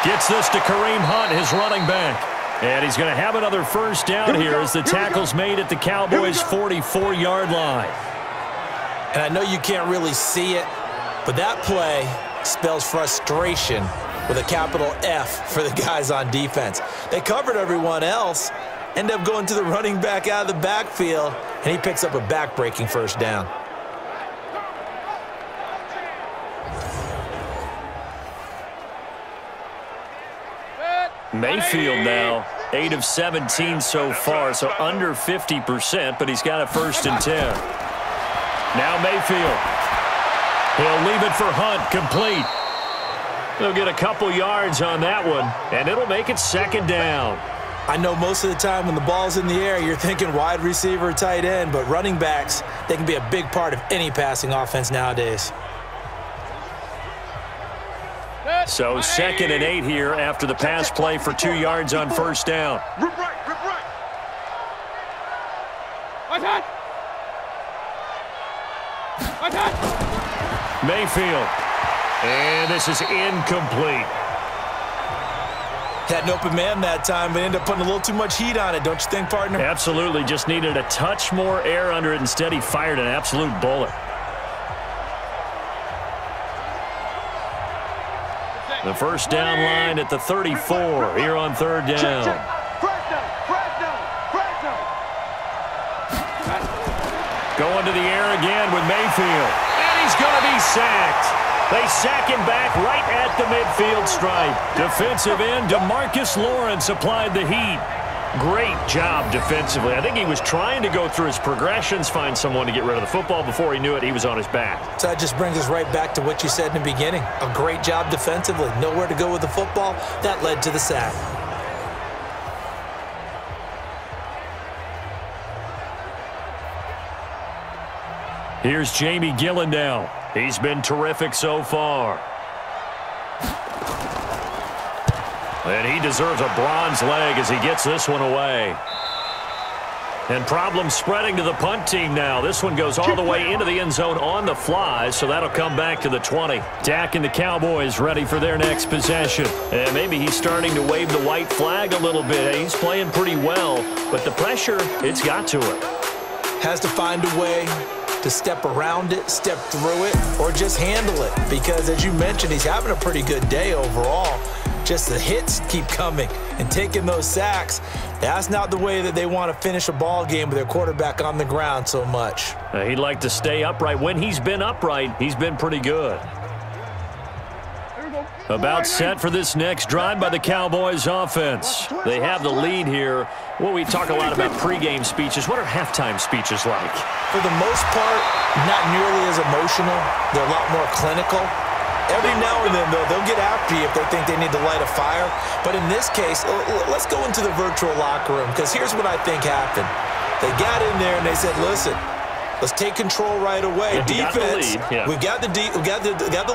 gets this to Kareem Hunt, his running back. And he's going to have another first down here as the tackle's made at the Cowboys' 44-yard line. And I know you can't really see it, but that play spells frustration with a capital F for the guys on defense. They covered everyone else, end up going to the running back out of the backfield, and he picks up a back-breaking first down. Mayfield now, 8 of 17 so far, so under 50%, but he's got a 1st and 10. Now Mayfield. He'll leave it for Hunt, complete. He'll get a couple yards on that one, and it'll make it 2nd down. I know most of the time when the ball's in the air, you're thinking wide receiver, tight end, but running backs, they can be a big part of any passing offense nowadays. So 2nd and 8 here after the pass play for 2 yards on first down. Rip right, rip right. Mayfield. And this is incomplete. Had an open man that time, but ended up putting a little too much heat on it, don't you think, partner? Absolutely. Just needed a touch more air under it. Instead, he fired an absolute bullet. The first down line at the 34 here on 3rd down. Going to the air again with Mayfield. And he's going to be sacked. They sack him back right at the midfield stripe. Defensive end DeMarcus Lawrence applied the heat. Great job defensively. I think he was trying to go through his progressions, find someone to get rid of the football. Before he knew it, he was on his back. So that just brings us right back to what you said in the beginning. A great job defensively. Nowhere to go with the football. That led to the sack. Here's Jamie Gillen now. He's been terrific so far. And he deserves a bronze leg as he gets this one away. And problems spreading to the punt team now. This one goes all the way into the end zone on the fly, so that'll come back to the 20. Dak and the Cowboys ready for their next possession. And maybe he's starting to wave the white flag a little bit. He's playing pretty well, but the pressure, it's got to him. Has to find a way to step around it, step through it, or just handle it. Because as you mentioned, he's having a pretty good day overall. Just the hits keep coming and taking those sacks. That's not the way that they want to finish a ball game with their quarterback on the ground so much. He'd like to stay upright. When he's been upright, he's been pretty good. About set for this next drive by the Cowboys offense. They have the lead here. Well, we talk a lot about pregame speeches. What are halftime speeches like? For the most part, not nearly as emotional. They're a lot more clinical. Every now and then, though, they'll get after you if they think they need to light a fire. But in this case, let's go into the virtual locker room, because here's what I think happened. They got in there and they said, listen, let's take control right away. Defense, we've got the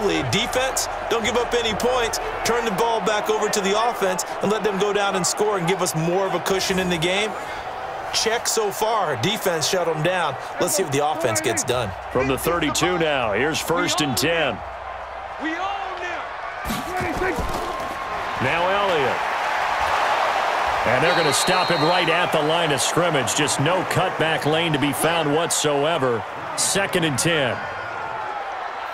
lead. Defense, don't give up any points. Turn the ball back over to the offense and let them go down and score and give us more of a cushion in the game. Check so far. Defense shut them down. Let's see what the offense gets done. From the 32 now, here's 1st and 10. We own them. Now Elliott. And they're going to stop him right at the line of scrimmage. Just no cutback lane to be found whatsoever. 2nd and 10.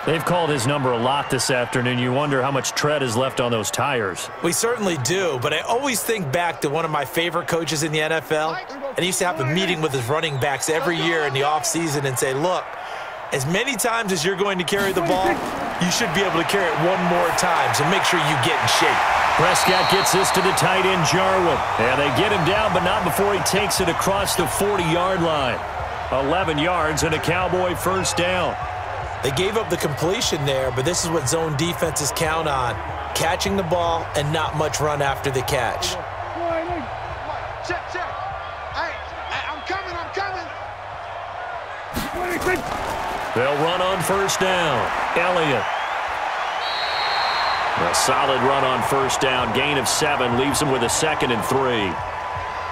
They've called his number a lot this afternoon. You wonder how much tread is left on those tires. We certainly do, but I always think back to one of my favorite coaches in the NFL, and he used to have a meeting with his running backs every year in the offseason and say, look, as many times as you're going to carry the ball, you should be able to carry it one more time, so make sure you get in shape. Prescott gets this to the tight end, Jarwin. And they get him down, but not before he takes it across the 40-yard line. 11 yards and a Cowboy first down. They gave up the completion there, but this is what zone defenses count on. Catching the ball and not much run after the catch. Check. Hey, I'm coming. They'll run on first down. Elliott. A solid run on first down. Gain of 7 leaves them with a 2nd and 3.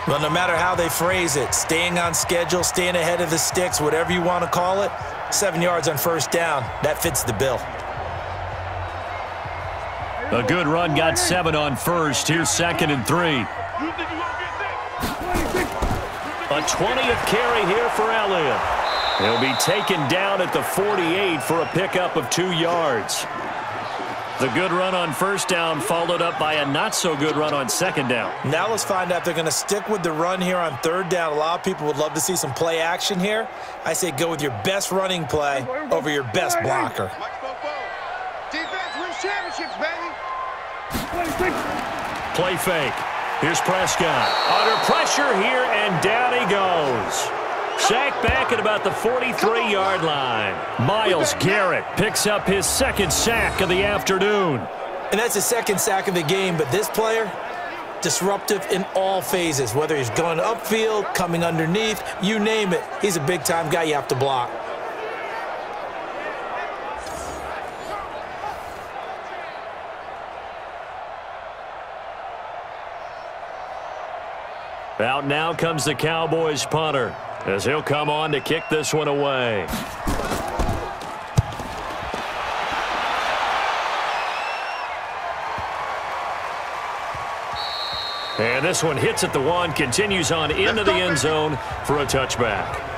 Well, no matter how they phrase it, staying on schedule, staying ahead of the sticks, whatever you want to call it, 7 yards on first down, that fits the bill. A good run got 7 on first. Here's 2nd and 3. A 20th carry here for Elliott. He'll be taken down at the 48 for a pickup of 2 yards. The good run on first down followed up by a not-so-good run on 2nd down. Now let's find out if they're going to stick with the run here on 3rd down. A lot of people would love to see some play action here. I say go with your best running play over your best blocker. Defense wins championships, baby. Play fake. Here's Prescott. Under pressure here, and down he goes. Sacked back at about the 43-yard line. Myles Garrett picks up his 2nd sack of the afternoon. And that's his 2nd sack of the game, but this player, disruptive in all phases, whether he's going upfield, coming underneath, you name it. He's a big-time guy you have to block. Out now comes the Cowboys punter, as he'll come on to kick this one away. And this one hits at the 1, continues on into the end zone for a touchback.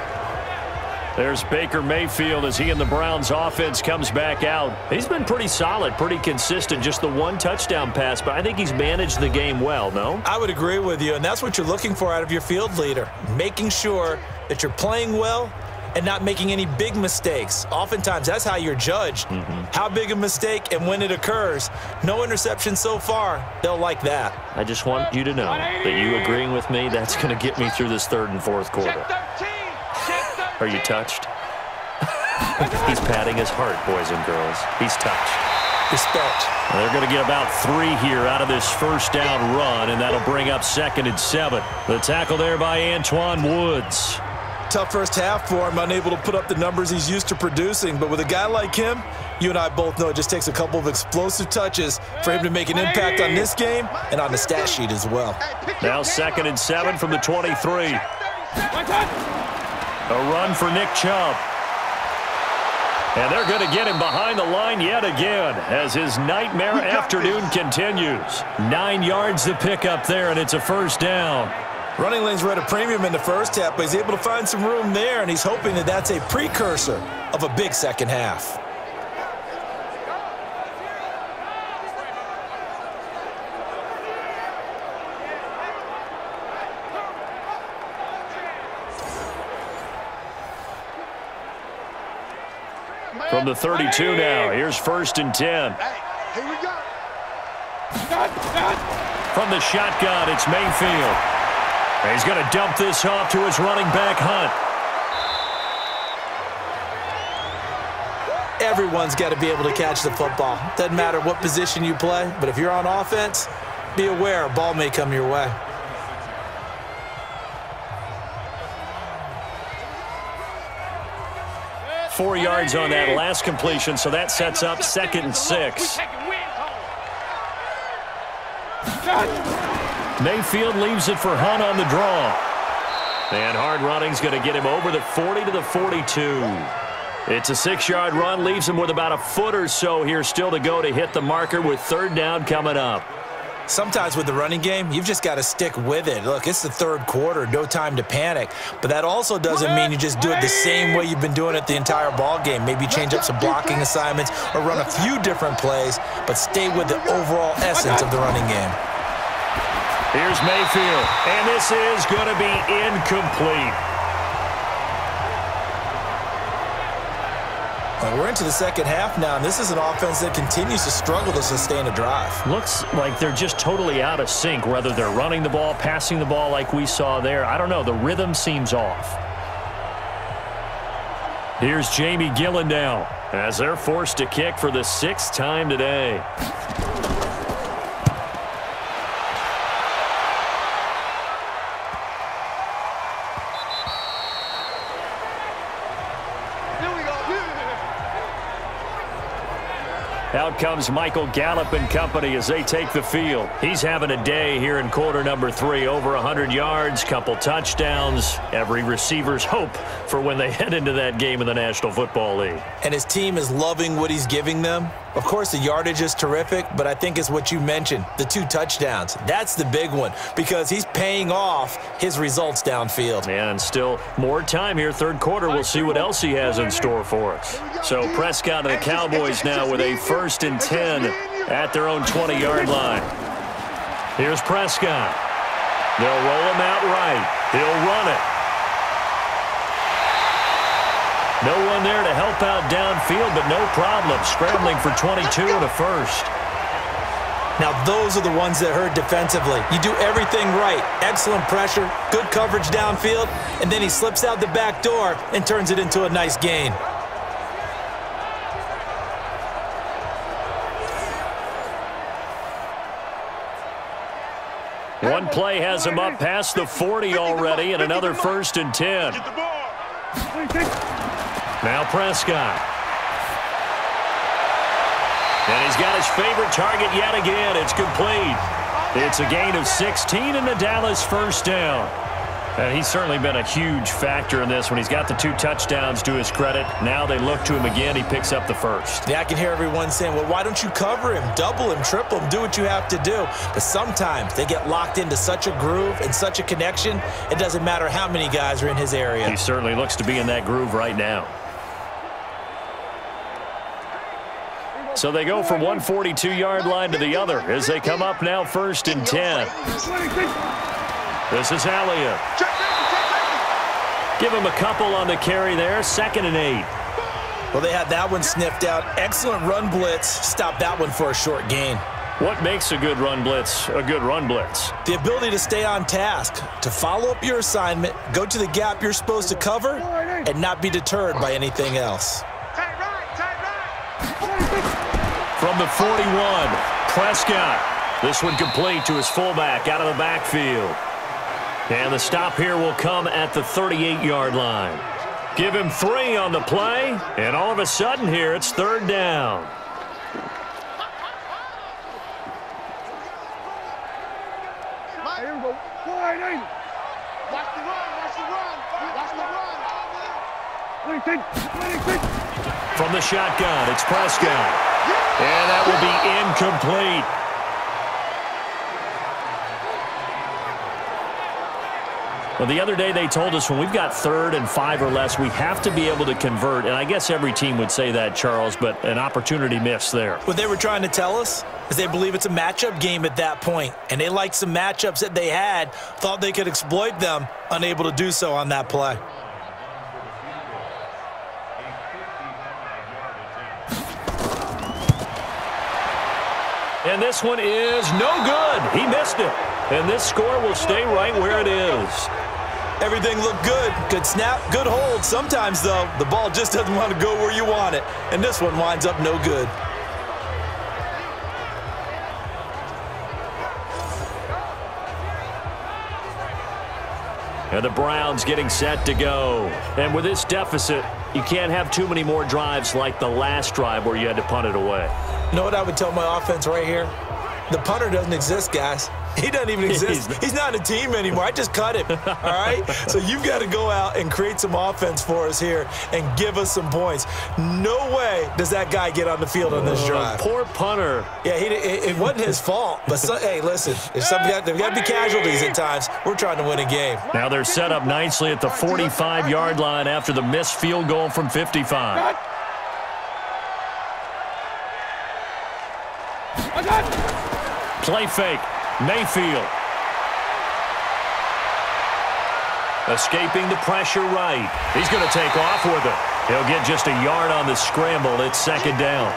There's Baker Mayfield as he and the Browns offense comes back out. He's been pretty solid, pretty consistent, just the 1 touchdown pass, but I think he's managed the game well, no? I would agree with you, and that's what you're looking for out of your field leader, making sure that you're playing well and not making any big mistakes. Oftentimes, that's how you're judged. How big a mistake and when it occurs. No interception so far. They'll like that. I just want you to know that you agreeing with me, that's going to get me through this third and fourth quarter. Are you touched? He's patting his heart, boys and girls. He's touched. Respect. They're going to get about 3 here out of this first down run, and that'll bring up 2nd and 7. The tackle there by Antwaun Woods. Tough first half for him, unable to put up the numbers he's used to producing. But with a guy like him, you and I both know it just takes a couple of explosive touches for him to make an impact on this game and on the stat sheet as well. Now 2nd and 7 from the 23. A run for Nick Chubb. And they're going to get him behind the line yet again as his nightmare afternoon continues. 9 yards to pick up there, and it's a first down. Running lanes were at a premium in the first half, but he's able to find some room there, and he's hoping that that's a precursor of a big second half. From the 32 now, here's 1st and 10. Hey, here we go. From the shotgun, it's Mayfield. He's going to dump this off to his running back, Hunt. Everyone's got to be able to catch the football. Doesn't matter what position you play, but if you're on offense, be aware a ball may come your way. Four yards on that last completion, so that sets up 2nd and 6. Mayfield leaves it for Hunt on the draw. And hard running's going to get him over the 40 to the 42. It's a 6-yard run, leaves him with about a foot or so here still to go to hit the marker with 3rd down coming up. Sometimes with the running game, you've just got to stick with it. Look, it's the 3rd quarter, no time to panic. But that also doesn't mean you just do it the same way you've been doing it the entire ball game. Maybe change up some blocking assignments or run a few different plays, but stay with the overall essence of the running game. Here's Mayfield, and this is going to be incomplete. Well, we're into the second half now, and this is an offense that continues to struggle to sustain a drive. Looks like they're just totally out of sync, whether they're running the ball, passing the ball like we saw there. I don't know. The rhythm seems off. Here's Jamie Gillen now as they're forced to kick for the 6th time today. Out comes Michael Gallup and company as they take the field. He's having a day here in quarter number 3. Over 100 yards, couple touchdowns. Every receiver's hope for when they head into that game in the National Football League. And his team is loving what he's giving them. Of course, the yardage is terrific, but I think it's what you mentioned, the 2 touchdowns. That's the big one because he's paying off his results downfield. And still more time here, 3rd quarter. We'll see what else he has in store for us. So Prescott and the Cowboys now with a 1st and 10 at their own 20-yard line. Here's Prescott. They'll roll him out right. He'll run it. No one there to help out downfield, but no problem. Scrambling for 22 and a 1st. Now, those are the ones that hurt defensively. You do everything right. Excellent pressure, good coverage downfield, and then he slips out the back door and turns it into a nice gain. One play has him up past the 40 already, and another 1st and 10. Now Prescott. And he's got his favorite target yet again. It's complete. It's a gain of 16 and the Dallas 1st down. And he's certainly been a huge factor in this when he's got the 2 touchdowns to his credit. Now they look to him again. He picks up the 1st. Yeah, I can hear everyone saying, well, why don't you cover him, double him, triple him, do what you have to do. But sometimes they get locked into such a groove and such a connection, it doesn't matter how many guys are in his area. He certainly looks to be in that groove right now. So they go from one 42-yard line to the other as they come up now 1st and 10. This is Elliott. Give him a couple on the carry there, 2nd and 8. Well, they had that one sniffed out. Excellent run blitz. Stop that one for a short gain. What makes a good run blitz a good run blitz? The ability to stay on task, to follow up your assignment, go to the gap you're supposed to cover, and not be deterred by anything else. Tight right. From the 41, Prescott. This one complete to his fullback out of the backfield. And the stop here will come at the 38-yard line. Give him 3 on the play, and all of a sudden here it's 3rd down. Here we go. Watch the run. From the shotgun, it's Prescott. And that will be incomplete. Well, the other day they told us when we've got 3rd and 5 or less, we have to be able to convert. And I guess every team would say that, Charles, but an opportunity missed there. What they were trying to tell us is they believe it's a matchup game at that point, and they liked some matchups that they had, thought they could exploit them, unable to do so on that play. And this one is no good. He missed it. And this score will stay right where it is. Everything looked good. Good snap, good hold. Sometimes, though, the ball just doesn't want to go where you want it. And this one winds up no good. And the Browns getting set to go. And with this deficit, you can't have too many more drives like the last drive where you had to punt it away. You know what I would tell my offense right here? The punter doesn't exist, guys. He doesn't even exist. He's not a team anymore. I just cut him, all right? So you've got to go out and create some offense for us here and give us some points. No way does that guy get on the field on this drive. Poor punter. Yeah, it wasn't his fault. But, hey, listen, there's got to be casualties at times. We're trying to win a game. Now they're set up nicely at the 45-yard line after the missed field goal from 55. Play fake. Mayfield. Escaping the pressure right. He's going to take off with it. He'll get just a yard on the scramble. It's 2nd down.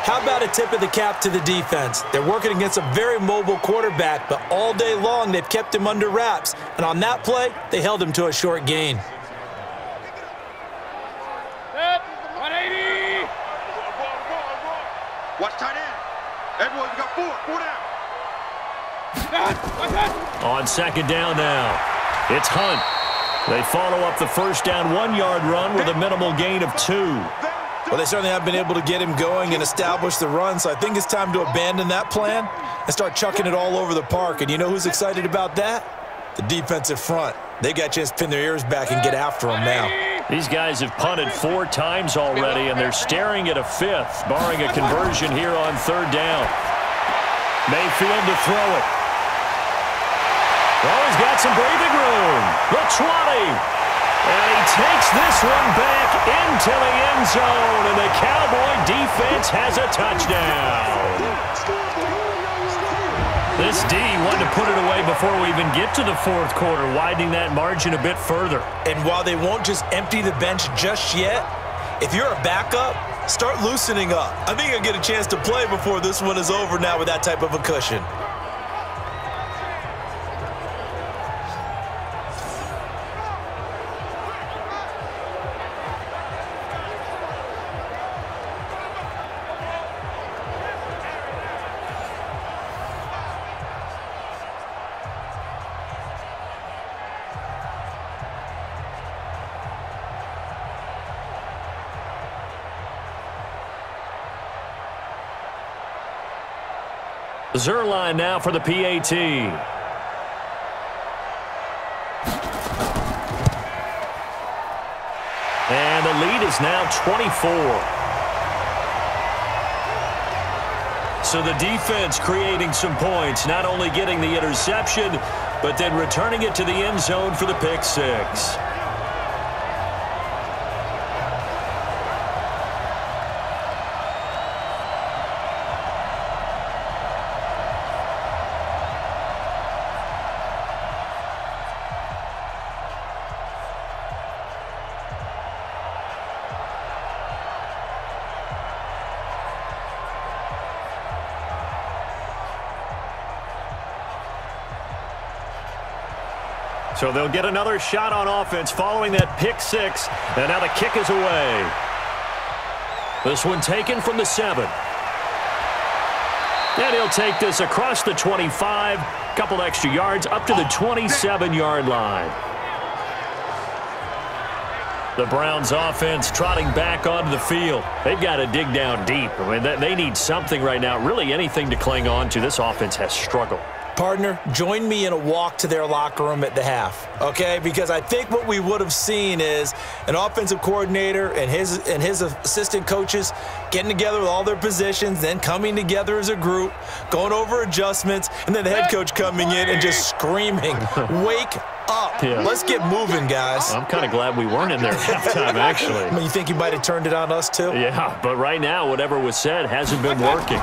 How about a tip of the cap to the defense? They're working against a very mobile quarterback, but all day long they've kept him under wraps. And on that play, they held him to a short gain. 180. Watch tight end. Everyone, you got 4 down. On 2nd down now, it's Hunt. They follow up the 1st down 1-yard run with a minimal gain of 2. Well, they certainly have been able to get him going and establish the run, so I think it's time to abandon that plan and start chucking it all over the park. And you know who's excited about that? The defensive front. They got a chance to pin their ears back and get after him now. These guys have punted 4 times already, and they're staring at a 5th, barring a conversion here on 3rd down. Mayfield to throw it. Oh, he's got some breathing room. The 20. And he takes this one back into the end zone, and the Cowboy defense has a touchdown. This D wanted to put it away before we even get to the 4th quarter, widening that margin a bit further. And while they won't just empty the bench just yet, if you're a backup, start loosening up. I think you'll get a chance to play before this one is over now with that type of a cushion. Zuerlein now for the PAT. And the lead is now 24. So the defense creating some points, not only getting the interception, but then returning it to the end zone for the pick 6. So they'll get another shot on offense following that pick six. And now the kick is away. This one taken from the 7. And he'll take this across the 25, couple extra yards up to the 27-yard line. The Browns offense trotting back onto the field. They've got to dig down deep. I mean, they need something right now, really anything to cling on to. This offense has struggled. Partner, join me in a walk to their locker room at the half, okay? Because I think what we would have seen is an offensive coordinator and his assistant coaches getting together with all their positions, then coming together as a group, going over adjustments, and then the head coach coming in and just screaming, wake up. Yeah. Let's get moving, guys. I'm kind of glad we weren't in there at halftime, actually. I mean, you think you might have turned it on us, too? Yeah, but right now, whatever was said hasn't been working.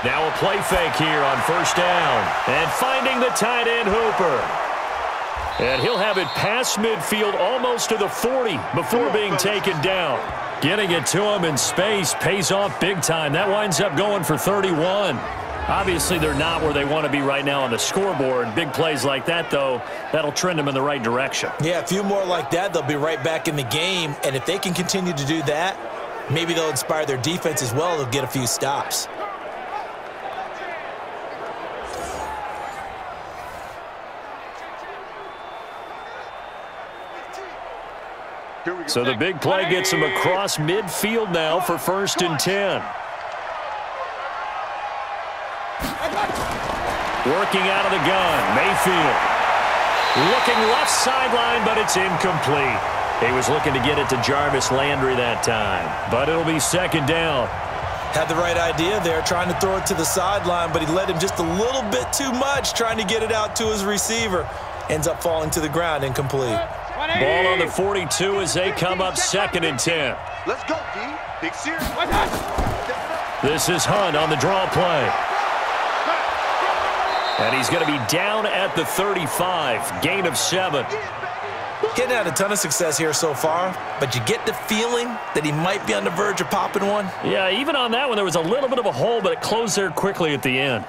Now a play fake here on first down. And finding the tight end, Hooper. And he'll have it past midfield almost to the 40 before being taken down. Getting it to him in space pays off big time. That winds up going for 31. Obviously, they're not where they want to be right now on the scoreboard. Big plays like that, though, that'll trend them in the right direction. Yeah, a few more like that, they'll be right back in the game. And if they can continue to do that, maybe they'll inspire their defense as well. They'll get a few stops. So the big play gets him across midfield now for 1st and 10. Working out of the gun, Mayfield. Looking left sideline, but it's incomplete. He was looking to get it to Jarvis Landry that time, but it'll be 2nd down. Had the right idea there, trying to throw it to the sideline, but he led him just a little bit too much, trying to get it out to his receiver. Ends up falling to the ground, incomplete. Ball on the 42 as they come up 2nd and 10. Let's go, D. Big series. This is Hunt on the draw play. And he's going to be down at the 35, gain of 7. Getting had a ton of success here so far, but you get the feeling that he might be on the verge of popping one. Yeah, even on that one, there was a little bit of a hole, but it closed there quickly at the end.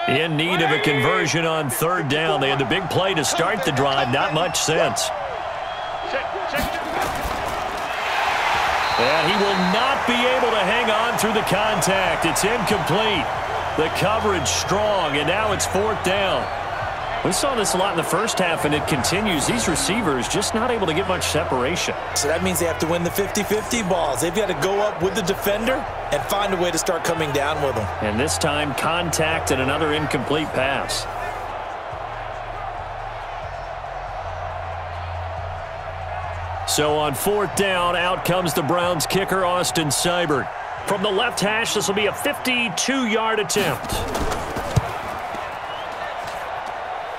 In need of a conversion on 3rd down. They had the big play to start the drive. Not much sense. And he will not be able to hang on through the contact. It's incomplete. The coverage strong, and now it's 4th down. We saw this a lot in the first half, and it continues. These receivers just not able to get much separation. So that means they have to win the 50-50 balls. They've got to go up with the defender and find a way to start coming down with them. And this time, contact and another incomplete pass. So on 4th down, out comes the Browns kicker, Austin Seibert. From the left hash, this will be a 52-yard attempt.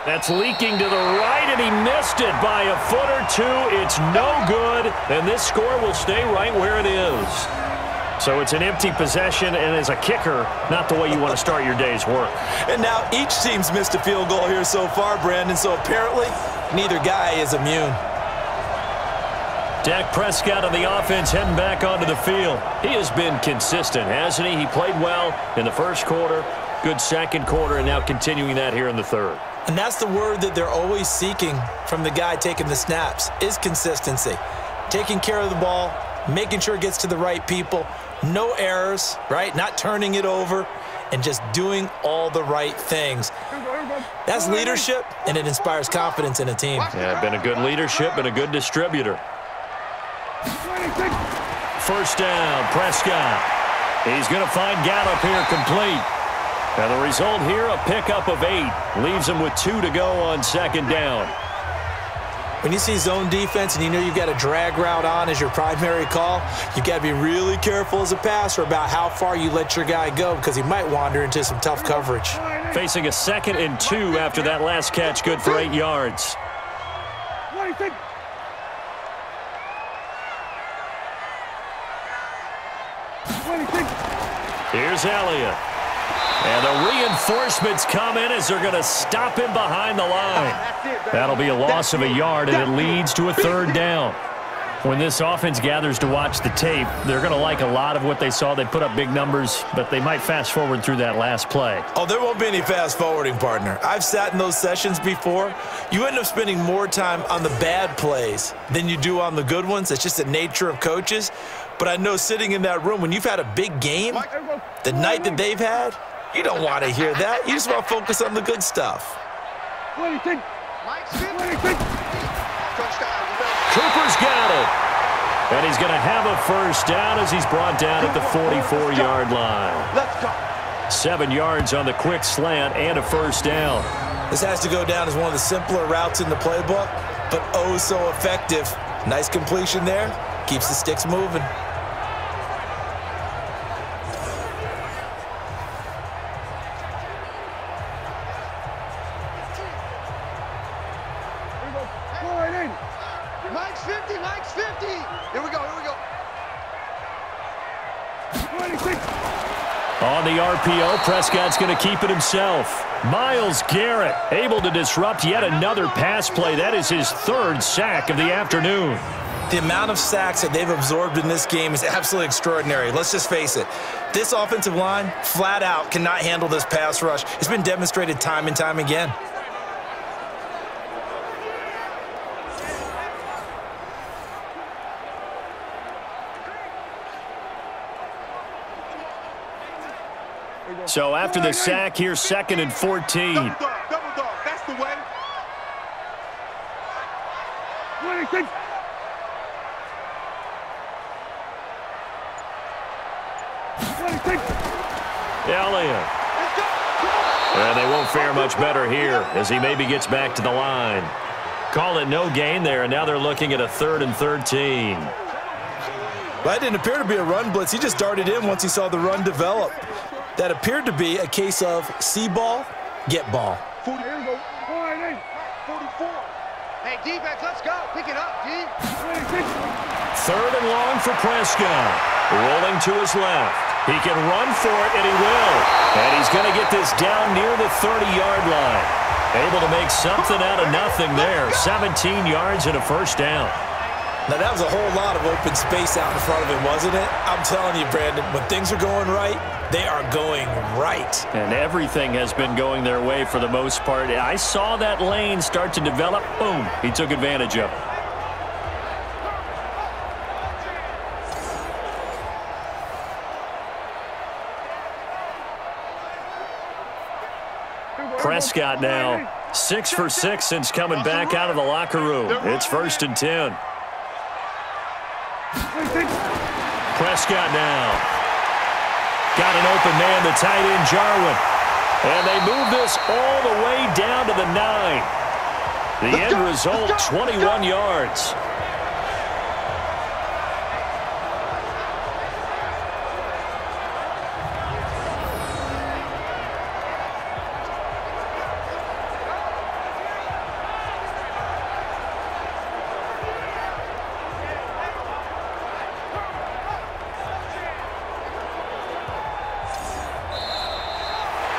That's leaking to the right, and he missed it by a foot or two. It's no good, and this score will stay right where it is. So it's an empty possession, and as a kicker, not the way you want to start your day's work. And now each team's missed a field goal here so far, Brandon, so apparently neither guy is immune. Dak Prescott on the offense heading back onto the field. He has been consistent, hasn't he? He played well in the first quarter, good second quarter, and now continuing that here in the 3rd. And that's the word that they're always seeking from the guy taking the snaps, is consistency. Taking care of the ball, making sure it gets to the right people, no errors, right? Not turning it over, and just doing all the right things. That's leadership, and it inspires confidence in a team. Yeah, been a good leadership and a good distributor. 1st down, Prescott. He's going to find Gallup here complete. And the result here, a pickup of 8. Leaves him with 2 to go on 2nd down. When you see zone defense and you know you've got a drag route on as your primary call, you've got to be really careful as a passer about how far you let your guy go because he might wander into some tough coverage. Facing a 2nd and 2 after that last catch, good for 8 yards. Here's Elliott. And the reinforcements come in as they're going to stop him behind the line. That'll be a loss of a yard, and it leads to a 3rd down. When this offense gathers to watch the tape, they're going to like a lot of what they saw. They put up big numbers, but they might fast forward through that last play. Oh, there won't be any fast forwarding, partner. I've sat in those sessions before. You end up spending more time on the bad plays than you do on the good ones. It's just the nature of coaches. But I know sitting in that room, when you've had a big game, the night that they've had, you don't want to hear that. You just want to focus on the good stuff. Cooper's got it. And he's going to have a first down as he's brought down at the 44-yard line. Let's go. 7 yards on the quick slant and a first down. This has to go down as one of the simpler routes in the playbook, but oh so effective. Nice completion there. Keeps the sticks moving. Mike's 50, Mike's 50. Here we go, here we go. On the RPO, Prescott's going to keep it himself. Myles Garrett able to disrupt yet another pass play. That is his 3rd sack of the afternoon. The amount of sacks that they've absorbed in this game is absolutely extraordinary. Let's just face it. This offensive line, flat out, cannot handle this pass rush. It's been demonstrated time and time again. So after the sack, here's 2nd and 14. Double dog, that's the way. Elliott. And they won't fare much better here as he maybe gets back to the line. Call it no gain there, and now they're looking at a 3rd and 13. That didn't appear to be a run blitz. He just darted in once he saw the run develop. That appeared to be a case of see ball, get ball. 40, here we go. 44. Hey, defense, let's go. Pick it up, D. 3rd and long for Prescott. Rolling to his left. He can run for it, and he will. And he's going to get this down near the 30-yard line. Able to make something out of nothing there. 17 yards and a first down. Now, that was a whole lot of open space out in front of him, wasn't it? I'm telling you, Brandon, when things are going right, they are going right. And everything has been going their way for the most part. I saw that lane start to develop. Boom. He took advantage of it. Prescott now 6 for 6 since coming back out of the locker room. It's 1st and 10. Prescott now. Got an open man, the tight end, Jarwin. And they move this all the way down to the 9. The end result, 21 yards.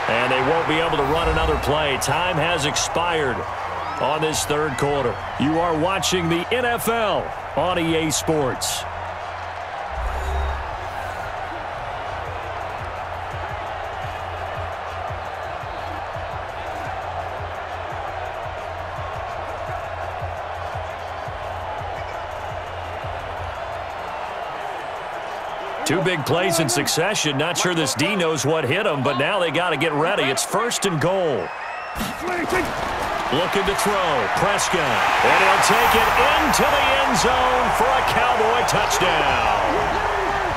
And they won't be able to run another play. Time has expired on this 3rd quarter. You are watching the NFL on EA Sports. Two big plays in succession. Not sure this D knows what hit him, but now they got to get ready. It's 1st and goal. Looking to throw. Prescott. And he'll take it into the end zone for a Cowboy touchdown.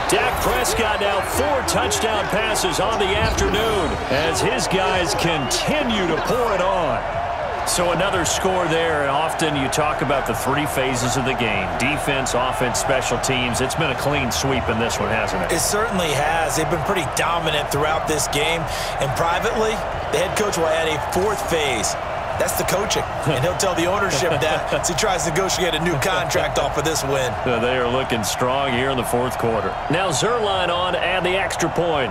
Dak Prescott now 4 touchdown passes on the afternoon as his guys continue to pour it on. So another score there, and often you talk about the 3 phases of the game. Defense, offense, special teams. It's been a clean sweep in this one, hasn't it? It certainly has. They've been pretty dominant throughout this game. And privately, the head coach will add a 4th phase. That's the coaching. And he'll tell the ownership that as he tries to negotiate a new contract off of this win. They are looking strong here in the 4th quarter. Now Zuerlein on to add the extra point.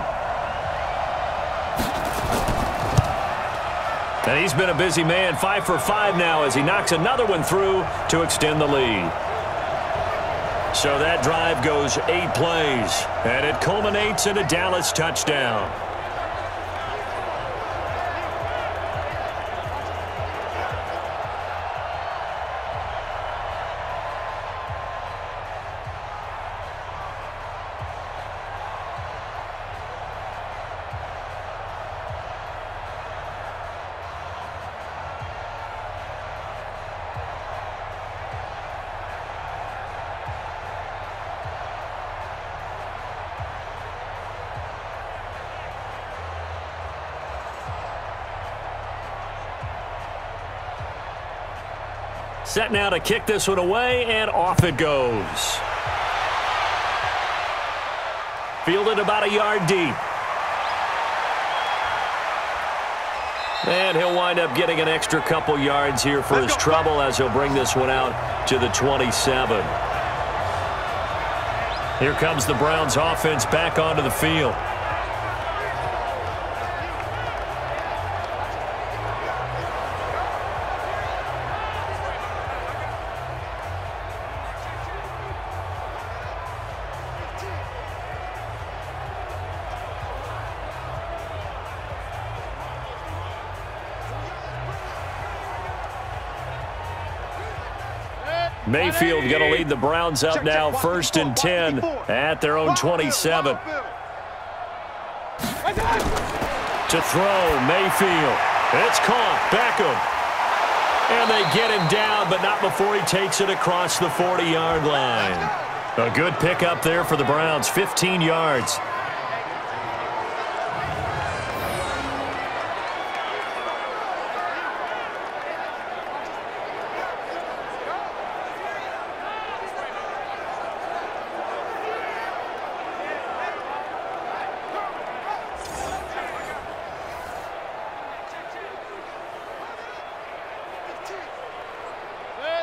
And he's been a busy man, 5 for 5 now as he knocks another one through to extend the lead. So that drive goes 8 plays, and it culminates in a Dallas touchdown. Set now to kick this one away, and off it goes. Fielded about a yard deep. And he'll wind up getting an extra couple yards here for his trouble as he'll bring this one out to the 27. Here comes the Browns offense back onto the field. Mayfield going to lead the Browns up now, 1st and 10 at their own 27. To throw, Mayfield. It's caught. Beckham. And they get him down, but not before he takes it across the 40-yard line. A good pickup there for the Browns, 15 yards.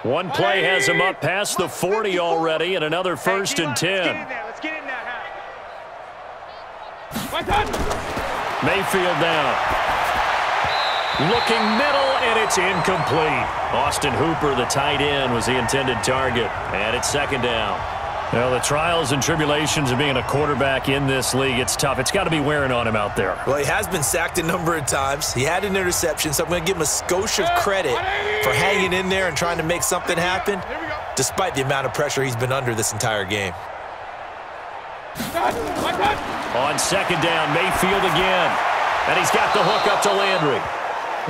One play has him up past the 40 already, and another 1st and 10. Let's get in there. Mayfield now. Looking middle, and it's incomplete. Austin Hooper, the tight end, was the intended target, and it's 2nd down. Well, the trials and tribulations of being a quarterback in this league, it's tough. It's got to be wearing on him out there. Well, he has been sacked a number of times. He had an interception, so I'm going to give him a skosh of credit for hanging in there and trying to make something happen, despite the amount of pressure he's been under this entire game. On 2nd down, Mayfield again. And he's got the hook up to Landry.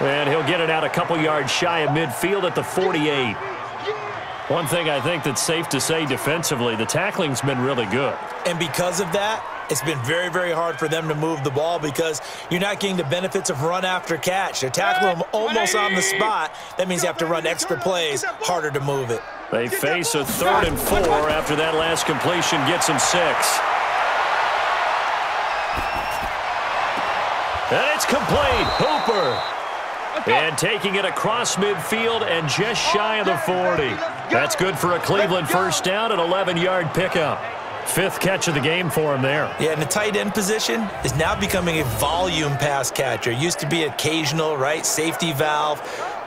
And he'll get it out a couple yards shy of midfield at the 48. One thing I think that's safe to say defensively, the tackling's been really good. And because of that, it's been very, very hard for them to move the ball because you're not getting the benefits of run after catch. They tackle him almost on the spot. That means you have to run extra plays, harder to move it. They face a 3rd and 4 after that last completion gets them 6. And it's complete. Hooper. And taking it across midfield and just shy of the 40. That's good for a Cleveland 1st down, an 11-yard pickup. 5th catch of the game for him there. Yeah, and the tight end position is now becoming a volume pass catcher. It used to be occasional, right? Safety valve,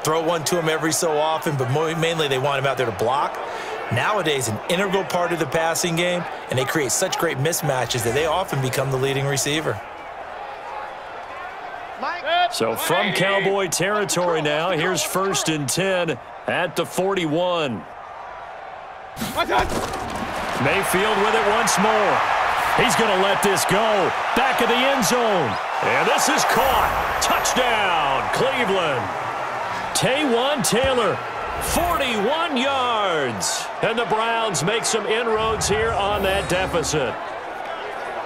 throw one to him every so often, but mainly they want him out there to block. Nowadays, an integral part of the passing game, and they create such great mismatches that they often become the leading receiver. So from Cowboy territory now, here's 1st and 10 at the 41. Mayfield with it once more. He's going to let this go. Back of the end zone. And this is caught. Touchdown, Cleveland. Taywan Taylor, 41 yards. And the Browns make some inroads here on that deficit.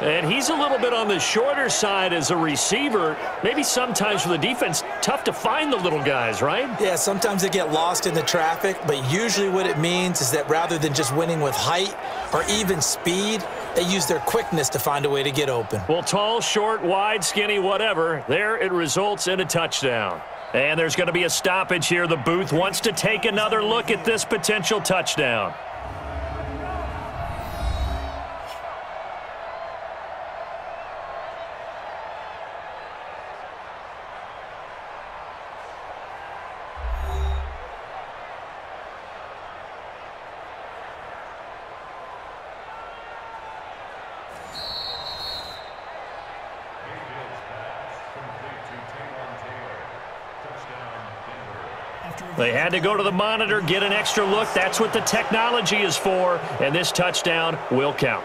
And he's a little bit on the shorter side as a receiver. Maybe sometimes for the defense, tough to find the little guys, right? Yeah, sometimes they get lost in the traffic, but usually what it means is that rather than just winning with height or even speed, they use their quickness to find a way to get open. Well, tall, short, wide, skinny, whatever, there it results in a touchdown. And there's going to be a stoppage here. The booth wants to take another look at this potential touchdown. They had to go to the monitor, get an extra look. That's what the technology is for, and this touchdown will count.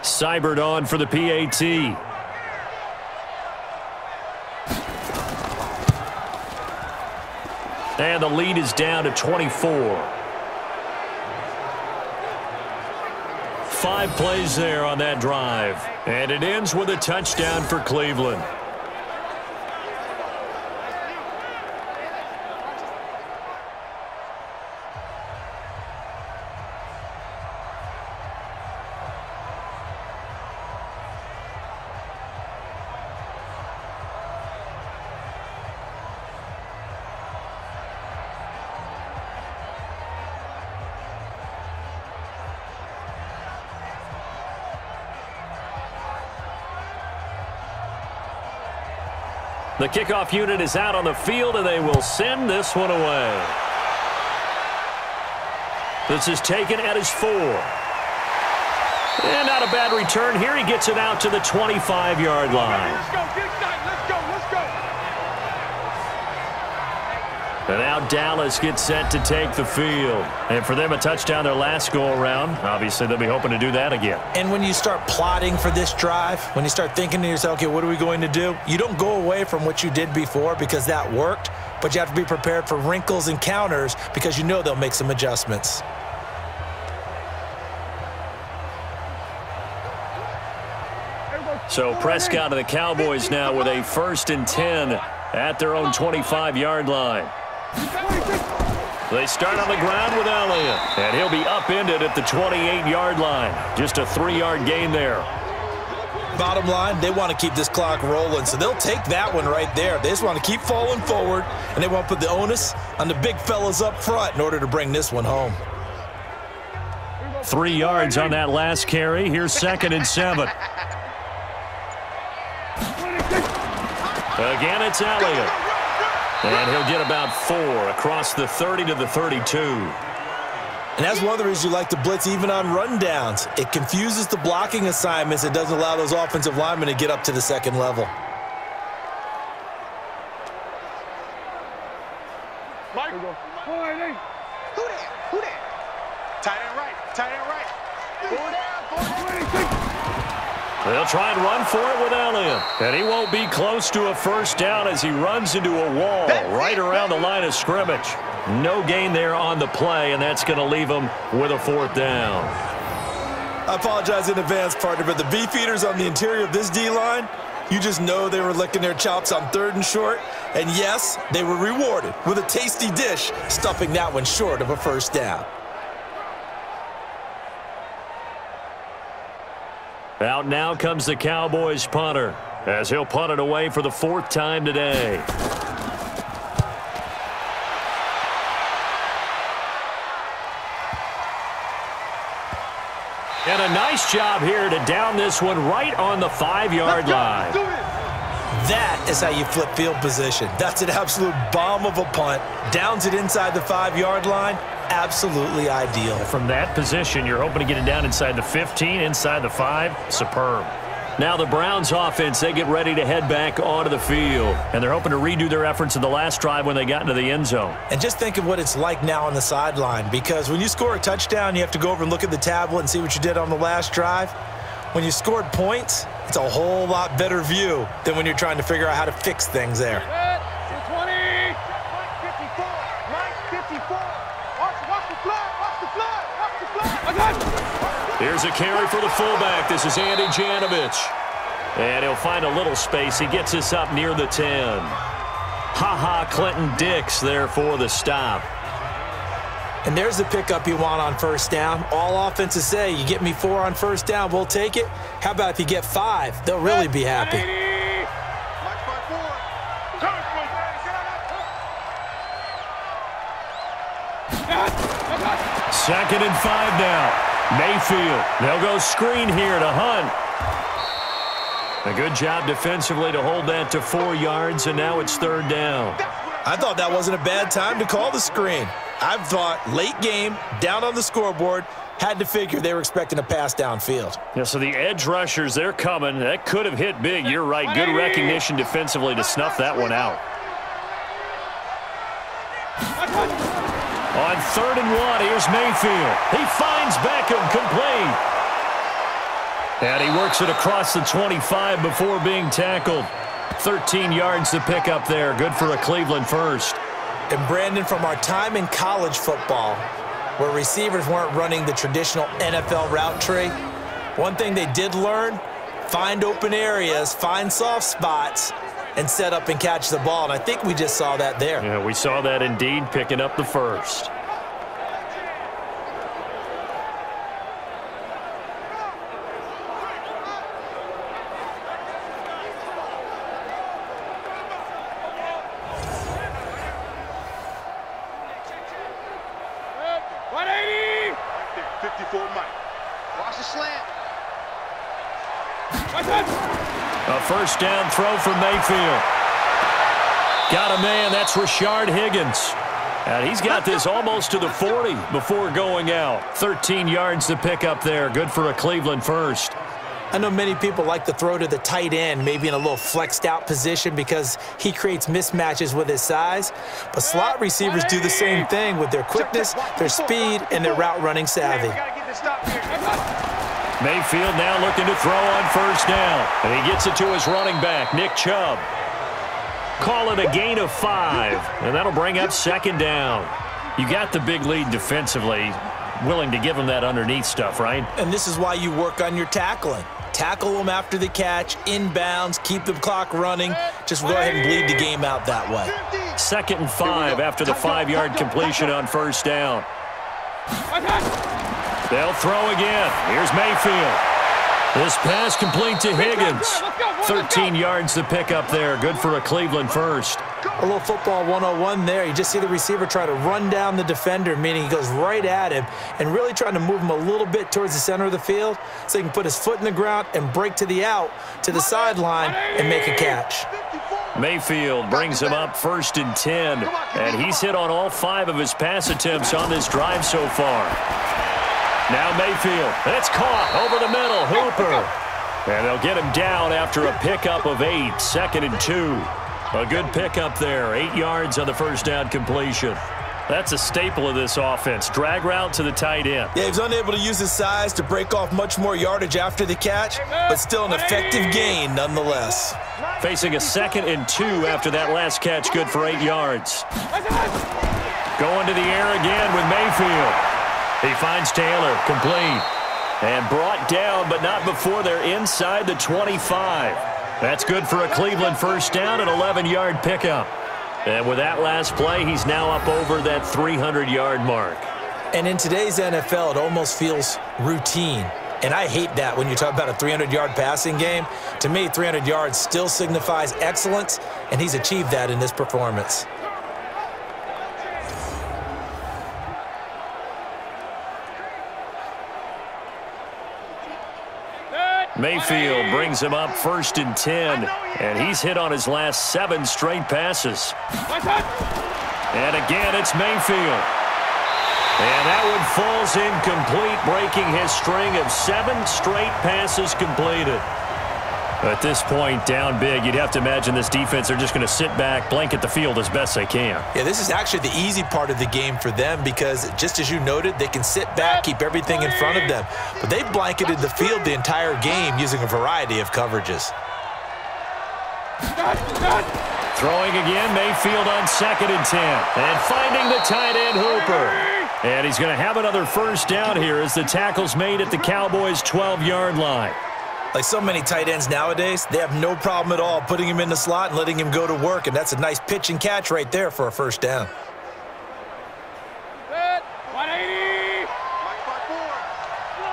Seibert on for the PAT. And the lead is down to 24. 5 plays there on that drive. And it ends with a touchdown for Cleveland. The kickoff unit is out on the field, and they will send this one away. This is taken at his 4. And not a bad return here. He gets it out to the 25-yard line. Let's go, get excited. Let's go, let's go. And now Dallas gets set to take the field. And for them, a touchdown their last go-around. Obviously, they'll be hoping to do that again. And when you start plotting for this drive, when you start thinking to yourself, okay, what are we going to do? You don't go away from what you did before because that worked, but you have to be prepared for wrinkles and counters because you know they'll make some adjustments. So Prescott and the Cowboys now with a 1st and 10 at their own 25-yard line. They start on the ground with Elliott, and he'll be upended at the 28-yard line. Just a 3-yard gain there. Bottom line, they want to keep this clock rolling, so they'll take that one right there. They just want to keep falling forward, and they want to put the onus on the big fellas up front in order to bring this one home. 3 yards on that last carry. Here's 2nd and 7. Again, it's Elliott. And he'll get about 4 across the 30 to the 32. And that's one of the reasons you like to blitz even on rundowns. It confuses the blocking assignments. It doesn't allow those offensive linemen to get up to the 2nd level. Mike, who that? Who that? Tight end right, tight end right. Who that? They'll try and run for it with Elliott. And he won't be close to a 1st down as he runs into a wall right around the line of scrimmage. No gain there on the play, and that's going to leave him with a 4th down. I apologize in advance, partner, but the beefeaters on the interior of this D-line, you just know they were licking their chops on 3rd and short. And yes, they were rewarded with a tasty dish, stuffing that one short of a 1st down. Out now comes the Cowboys punter as he'll punt it away for the 4th time today. And a nice job here to down this one right on the 5-yard line. That is how you flip field position. That's an absolute bomb of a punt. Downs it inside the 5-yard line. Absolutely ideal. From that position, you're hoping to get it down inside the 15, inside the 5. Superb. Now the Browns offense, they get ready to head back onto the field. And they're hoping to redo their efforts in the last drive when they got into the end zone. And just think of what it's like now on the sideline, because when you score a touchdown, you have to go over and look at the tablet and see what you did on the last drive. When you scored points, it's a whole lot better view than when you're trying to figure out how to fix things there. 20. Mike 54. Mike 54. Watch the flag. Watch the flag. Watch the flag. Here's a carry for the fullback. This is Andy Janovich. And he'll find a little space. He gets us up near the 10. Ha-ha, Clinton Dix there for the stop. And there's the pickup you want on 1st down. All offenses say, you get me 4 on 1st down, we'll take it. How about if you get 5? They'll really be happy. Second and 5 now. Mayfield. They'll go screen here to Hunt. A good job defensively to hold that to 4 yards, and now it's 3rd down. I thought that wasn't a bad time to call the screen. I've thought late game, down on the scoreboard, had to figure they were expecting a pass downfield. Yeah, so the edge rushers, they're coming. That could have hit big. You're right. Good recognition defensively to snuff that one out. On 3rd and 1, here's Mayfield. He finds Beckham, complete. And he works it across the 25 before being tackled. 13 yards to pick up there. Good for a Cleveland first. And Brandon, from our time in college football, where receivers weren't running the traditional NFL route tree, one thing they did learn, find open areas, find soft spots, and set up and catch the ball. And I think we just saw that there. Yeah, we saw that indeed, picking up the first. A first down throw for Mayfield. Got a man, that's Rashard Higgins. And he's got this almost to the 40 before going out. 13 yards to pick up there. Good for a Cleveland first. I know many people like to throw to the tight end, maybe in a little flexed out position because he creates mismatches with his size. But slot receivers do the same thing with their quickness, their speed, and their route running savvy. Mayfield now looking to throw on first down. And he gets it to his running back, Nick Chubb. Call it a gain of 5. And that'll bring up 2nd down. You got the big lead defensively. Willing to give him that underneath stuff, right? And this is why you work on your tackling. Tackle them after the catch, inbounds, keep the clock running. Just go ahead and bleed the game out that way. 2nd and 5 after the 5-yard completion on first down. They'll throw again. Here's Mayfield. This pass complete to Higgins. 13 yards to pick up there. Good for a Cleveland first. A little football 101 there. You just see the receiver try to run down the defender, meaning he goes right at him and really trying to move him a little bit towards the center of the field so he can put his foot in the ground and break to the out, to the sideline, and make a catch. Mayfield brings him up 1st and 10, and he's hit on all 5 of his pass attempts on this drive so far. Now Mayfield, it's caught over the middle, Hooper. And they'll get him down after a pickup of 8, 2nd and 2. A good pickup there, 8 yards on the first down completion. That's a staple of this offense, drag route to the tight end. Yeah, he's unable to use his size to break off much more yardage after the catch, but still an effective gain nonetheless. Facing a 2nd and 2 after that last catch, good for 8 yards. Going to the air again with Mayfield. He finds Taylor, complete. And brought down, but not before they're inside the 25. That's good for a Cleveland first down, an 11-yard pickup. And with that last play, he's now up over that 300-yard mark. And in today's NFL, it almost feels routine. And I hate that when you talk about a 300-yard passing game. To me, 300 yards still signifies excellence, and he's achieved that in this performance. Mayfield brings him up 1st and 10, and he's hit on his last 7 straight passes. And again, it's Mayfield. And that one falls incomplete, breaking his string of 7 straight passes completed. At this point, down big, you'd have to imagine this defense are just going to sit back, blanket the field as best they can. Yeah, this is actually the easy part of the game for them because, just as you noted, they can sit back, keep everything in front of them. But they've blanketed the field the entire game using a variety of coverages. Throwing again, Mayfield on 2nd and 10. And finding the tight end, Hooper. And he's going to have another first down here as the tackle's made at the Cowboys' 12-yard line. Like so many tight ends nowadays, they have no problem at all putting him in the slot and letting him go to work, and that's a nice pitch and catch right there for a first down. 180.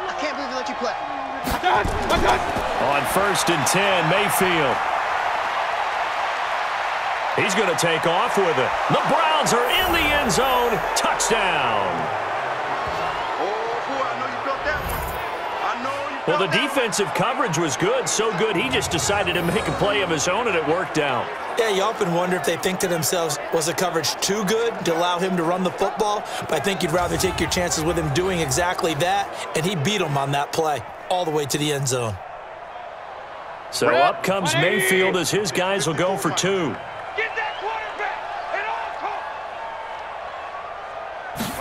I can't believe they let you play. On 1st and 10, Mayfield. He's going to take off with it. The Browns are in the end zone. Touchdown. Well, the defensive coverage was good, so good he just decided to make a play of his own, and it worked out. Yeah, you often wonder if they think to themselves, was the coverage too good to allow him to run the football? But I think you'd rather take your chances with him doing exactly that, and he beat him on that play all the way to the end zone. So up comes Mayfield as his guys will go for 2. Get that quarterback at all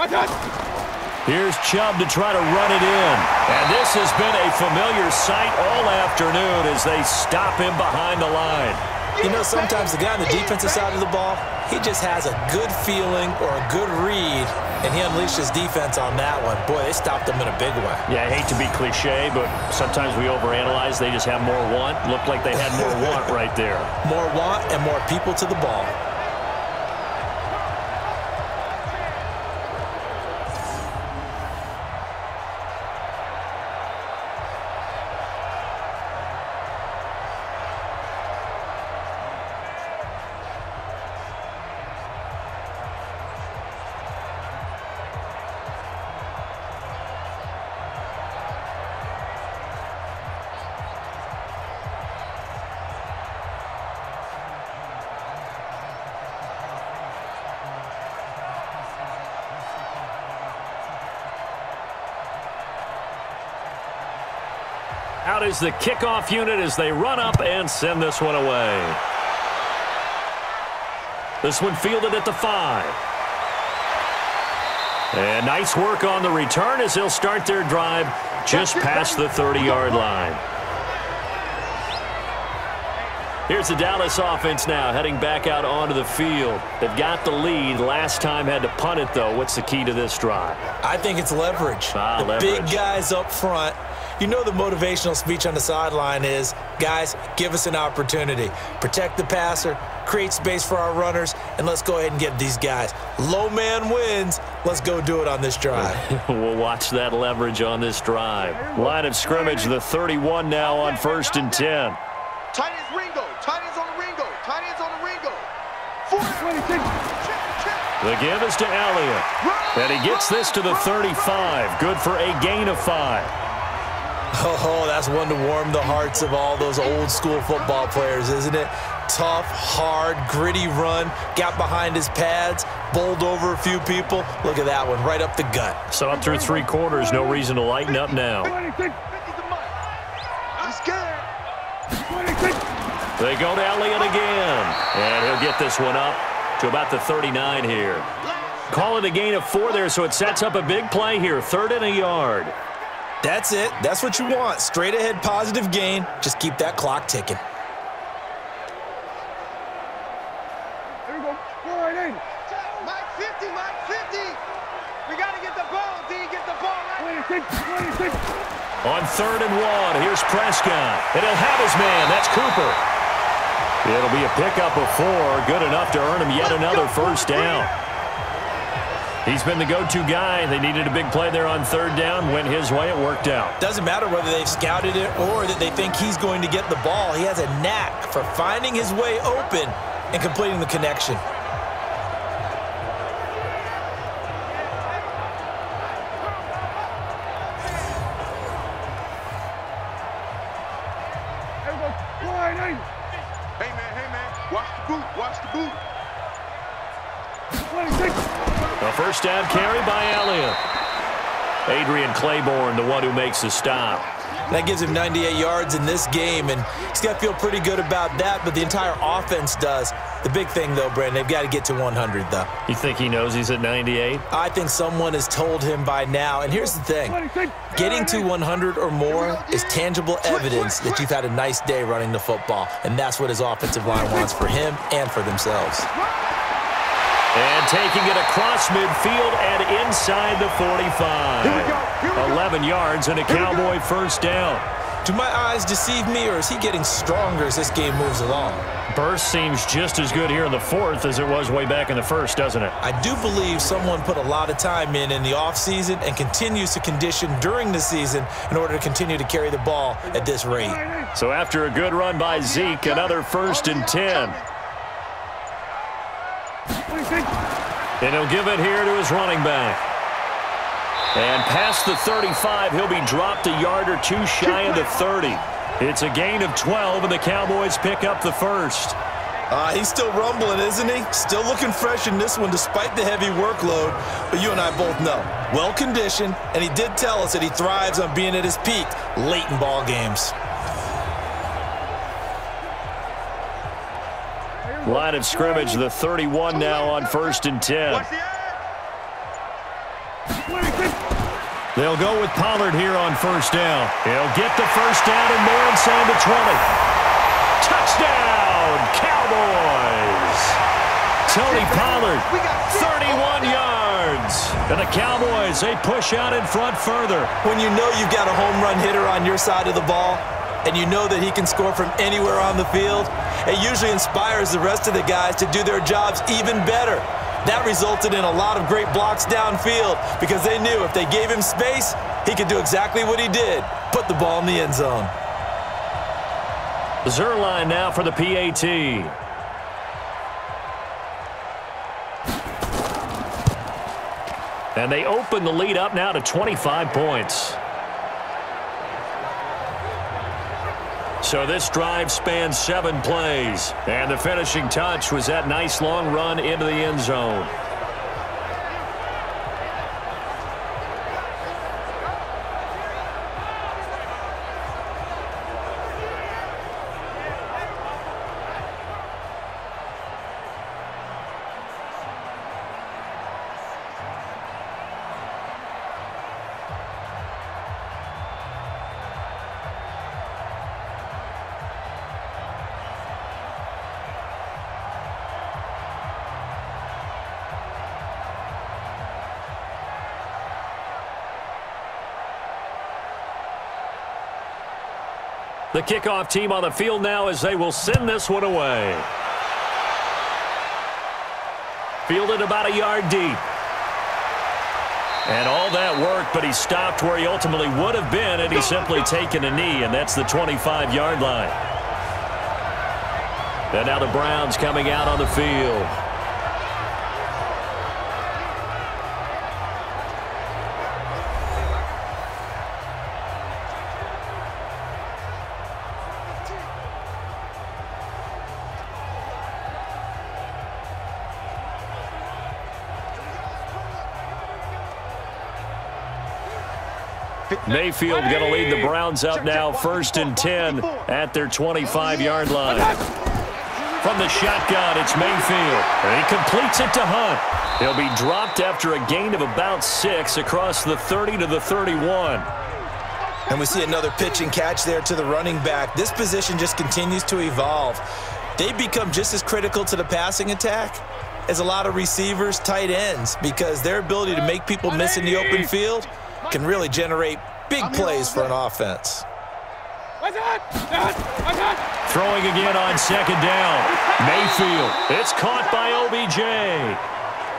costs. Here's Chubb to try to run it in. And this has been a familiar sight all afternoon as they stop him behind the line. You know, sometimes the guy on the defensive side of the ball, he just has a good feeling or a good read, and he unleashed his defense on that one. Boy, they stopped him in a big way. Yeah, I hate to be cliche, but sometimes we overanalyze. They just have more want. Looked like they had more want right there. More want and more people to the ball. Out is the kickoff unit as they run up and send this one away. This one fielded at the 5. And nice work on the return as they'll start their drive just past the 30-yard line. Here's the Dallas offense now heading back out onto the field. They've got the lead. Last time had to punt it, though. What's the key to this drive? I think it's leverage. Leverage. Big guys up front. You know the motivational speech on the sideline is, guys, give us an opportunity. Protect the passer, create space for our runners, and let's go ahead and get these guys. Low man wins. Let's go do it on this drive. We'll watch that leverage on this drive. Line of scrimmage, the 31 now on 1st and 10. Tight ends Ringo. Tight ends on the Ringo. Tight ends on the Ringo. 40. The give is to Elliott. And he gets this to the 35. Good for a gain of 5. Oh, that's one to warm the hearts of all those old school football players, isn't it? Tough, hard, gritty run, got behind his pads, bowled over a few people. Look at that one, right up the gut. So up through 3 quarters, no reason to lighten up now. They go to Elliott again, and he'll get this one up to about the 39 here. Call it a gain of 4 there, so it sets up a big play here, 3rd and a yard. That's it. That's what you want. Straight ahead, positive gain. Just keep that clock ticking. There we go. Mike 50, Mike 50. We got to get the ball, D. Get the ball. 26. On 3rd and 1, here's Prescott. And he'll have his man. That's Cooper. It'll be a pickup of 4. Good enough to earn him yet another first down. He's been the go-to guy. They needed a big play there on 3rd down. Went his way. It worked out. Doesn't matter whether they've scouted it or that they think he's going to get the ball. He has a knack for finding his way open and completing the connection. Hey, man. Watch the boot. Watch the boot. A first down carry by Elliott. Adrian Claiborne, the one who makes the stop. That gives him 98 yards in this game, and he's got to feel pretty good about that, but the entire offense does. The big thing, though, Brandon, they've got to get to 100, though. You think he knows he's at 98? I think someone has told him by now, and here's the thing. Getting to 100 or more is tangible evidence that you've had a nice day running the football, and that's what his offensive line wants for him and for themselves. And taking it across midfield and inside the 45. 11 yards and a Cowboy first down. Do my eyes deceive me, or is he getting stronger as this game moves along? Burst seems just as good here in the 4th as it was way back in the 1st, doesn't it? I do believe someone put a lot of time in the offseason and continues to condition during the season in order to continue to carry the ball at this rate. So after a good run by Zeke, another 1st and 10. And he'll give it here to his running back. And past the 35, he'll be dropped a yard or 2 shy of the 30. It's a gain of 12, and the Cowboys pick up the first. He's still rumbling, isn't he? Still looking fresh in this one despite the heavy workload. But you and I both know, well-conditioned, and he did tell us that he thrives on being at his peak late in ball games. Line of scrimmage, the 31 now on 1st and 10. They'll go with Pollard here on 1st down. He'll get the 1st down and more inside the 20. Touchdown, Cowboys! Tony Pollard, 31 yards. And the Cowboys, they push out in front further. When you know you've got a home run hitter on your side of the ball, and you know that he can score from anywhere on the field, it usually inspires the rest of the guys to do their jobs even better. That resulted in a lot of great blocks downfield because they knew if they gave him space, he could do exactly what he did, put the ball in the end zone. Zuerlein now for the PAT. And they open the lead up now to 25 points. So this drive spans 7 plays. And the finishing touch was that nice long run into the end zone. The kickoff team on the field now as they will send this one away. Fielded about a yard deep. And all that work, but he stopped where he ultimately would have been had he simply taken a knee, and that's the 25-yard line. And now the Browns coming out on the field. Mayfield going to lead the Browns up now, 1st and 10 at their 25-yard line. From the shotgun, it's Mayfield. And he completes it to Hunt. He'll be dropped after a gain of about 6 across the 30 to the 31. And we see another pitch and catch there to the running back. This position just continues to evolve. They become just as critical to the passing attack as a lot of receivers, tight ends, because their ability to make people miss in the open field can really generate big plays for an offense. Throwing again on 2nd down. Mayfield. It's caught by OBJ.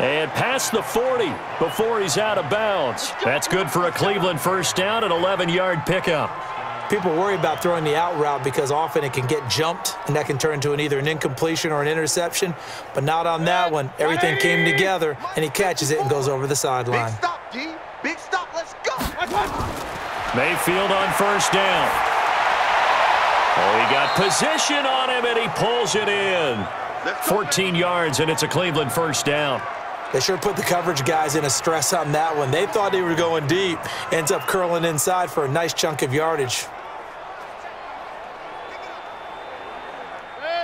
And past the 40 before he's out of bounds. That's good for a Cleveland 1st down, an 11-yard pickup. People worry about throwing the out route because often it can get jumped, and that can turn into either an incompletion or an interception. But not on that one. Everything came together, and he catches it and goes over the sideline. Big stop, G. Big stop. Let's go. Mayfield on 1st down. Oh, he got position on him, and he pulls it in. 14 yards, and it's a Cleveland 1st down. They sure put the coverage guys in a stress on that one. They thought they were going deep. Ends up curling inside for a nice chunk of yardage.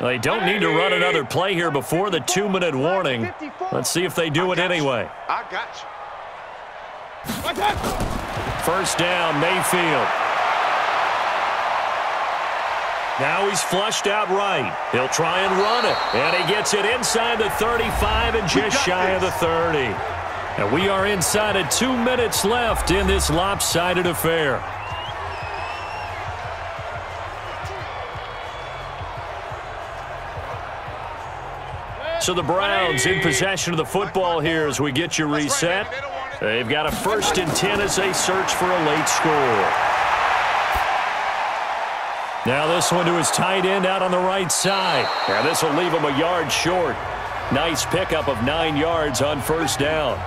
They don't need to run another play here before the 2-minute warning. Let's see if they do it anyway. I got you. 1st down, Mayfield. Now he's flushed out right. He'll try and run it. And he gets it inside the 35 and just shy of the 30. And we are inside of 2 minutes left in this lopsided affair. So the Browns in possession of the football here as we get you reset. They've got a 1st and 10 as they search for a late score. Now this one to his tight end out on the right side. Now this will leave him a yard short. Nice pickup of 9 yards on 1st down.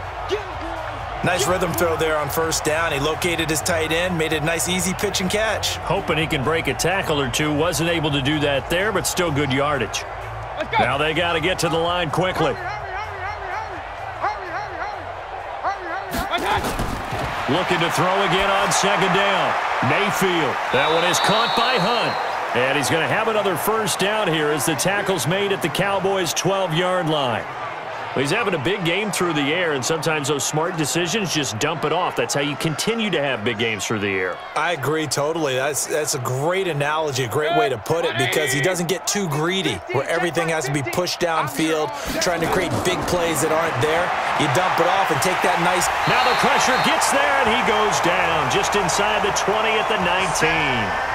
Nice rhythm throw there on 1st down. He located his tight end, made a nice easy pitch and catch. Hoping he can break a tackle or two. Wasn't able to do that there, but still good yardage. Now they got to get to the line quickly. Looking to throw again on second down. Mayfield. That one is caught by Hunt. And he's going to have another first down here as the tackle's made at the Cowboys' 12-yard line. Well, he's having a big game through the air, and sometimes those smart decisions just dump it off. That's how you continue to have big games through the air. I agree totally. That's a great analogy, a great way to put it, because he doesn't get too greedy where everything has to be pushed downfield, trying to create big plays that aren't there. You dump it off and take that nice. Now the pressure gets there, and he goes down just inside the 20 at the 19.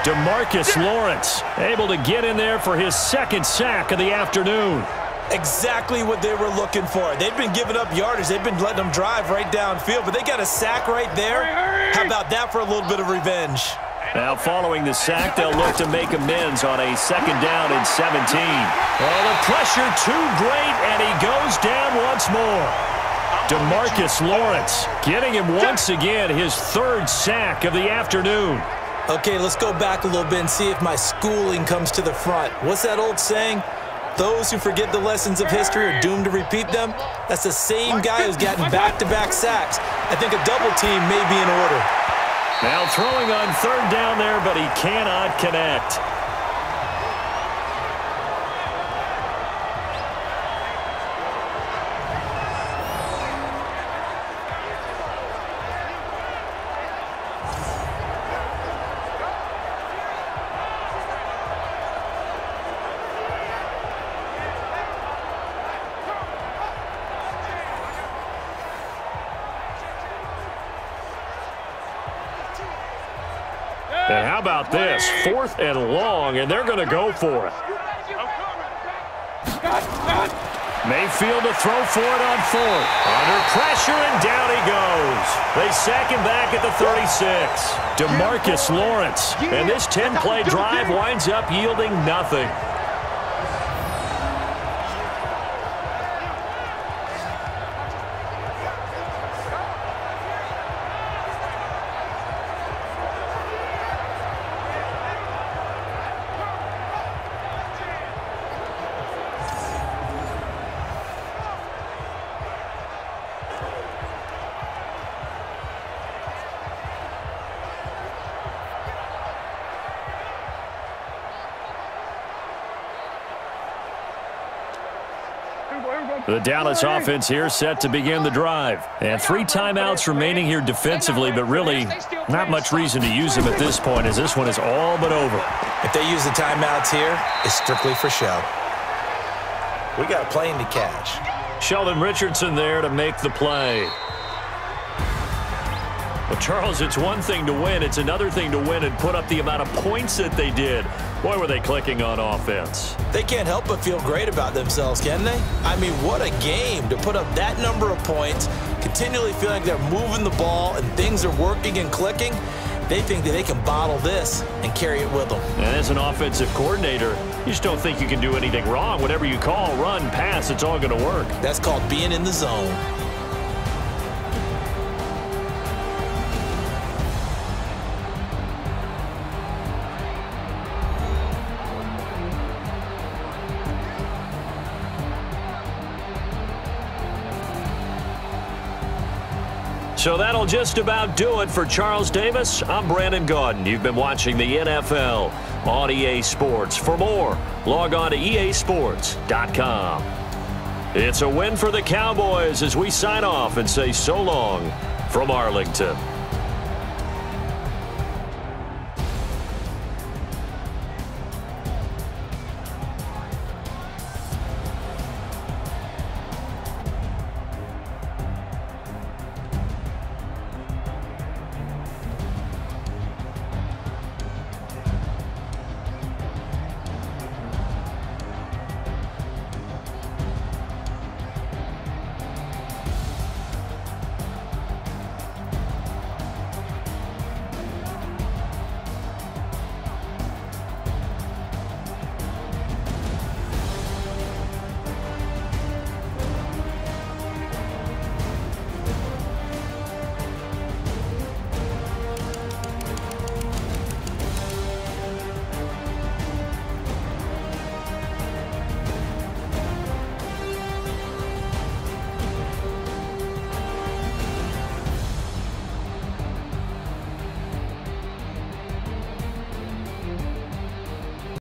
DeMarcus Lawrence able to get in there for his second sack of the afternoon. Exactly what they were looking for. They've been giving up yardage. They've been letting them drive right downfield, but they got a sack right there. How about that for a little bit of revenge? Now following the sack, they'll look to make amends on a second down and 17. Well, the pressure too great, and he goes down once more. DeMarcus Lawrence getting him once again, his third sack of the afternoon. Okay, let's go back a little bit and see if my schooling comes to the front. What's that old saying? Those who forget the lessons of history are doomed to repeat them. That's the same guy who's gotten back-to-back sacks. I think a double team may be in order. Now throwing on third down there, but he cannot connect. And how about this? 4th and long, and they're going to go for it. Mayfield to throw for it on 4th. Under pressure, and down he goes. They sack him back at the 36. DeMarcus Lawrence. And this 10-play drive winds up yielding nothing. The Dallas offense here set to begin the drive. And 3 timeouts remaining here defensively, but really not much reason to use them at this point, as this one is all but over. If they use the timeouts here, it's strictly for show. We got a plane to catch. Sheldon Richardson there to make the play. Well, Charles, it's one thing to win. It's another thing to win and put up the amount of points that they did. Boy, were they clicking on offense. They can't help but feel great about themselves, can they? I mean, what a game to put up that number of points, continually feeling like they're moving the ball and things are working and clicking. They think that they can bottle this and carry it with them. And as an offensive coordinator, you just don't think you can do anything wrong. Whatever you call, run, pass, it's all going to work. That's called being in the zone. So that'll just about do it for Charles Davis. I'm Brandon Gaudin. You've been watching the NFL on EA Sports. For more, log on to easports.com. It's a win for the Cowboys as we sign off and say so long from Arlington.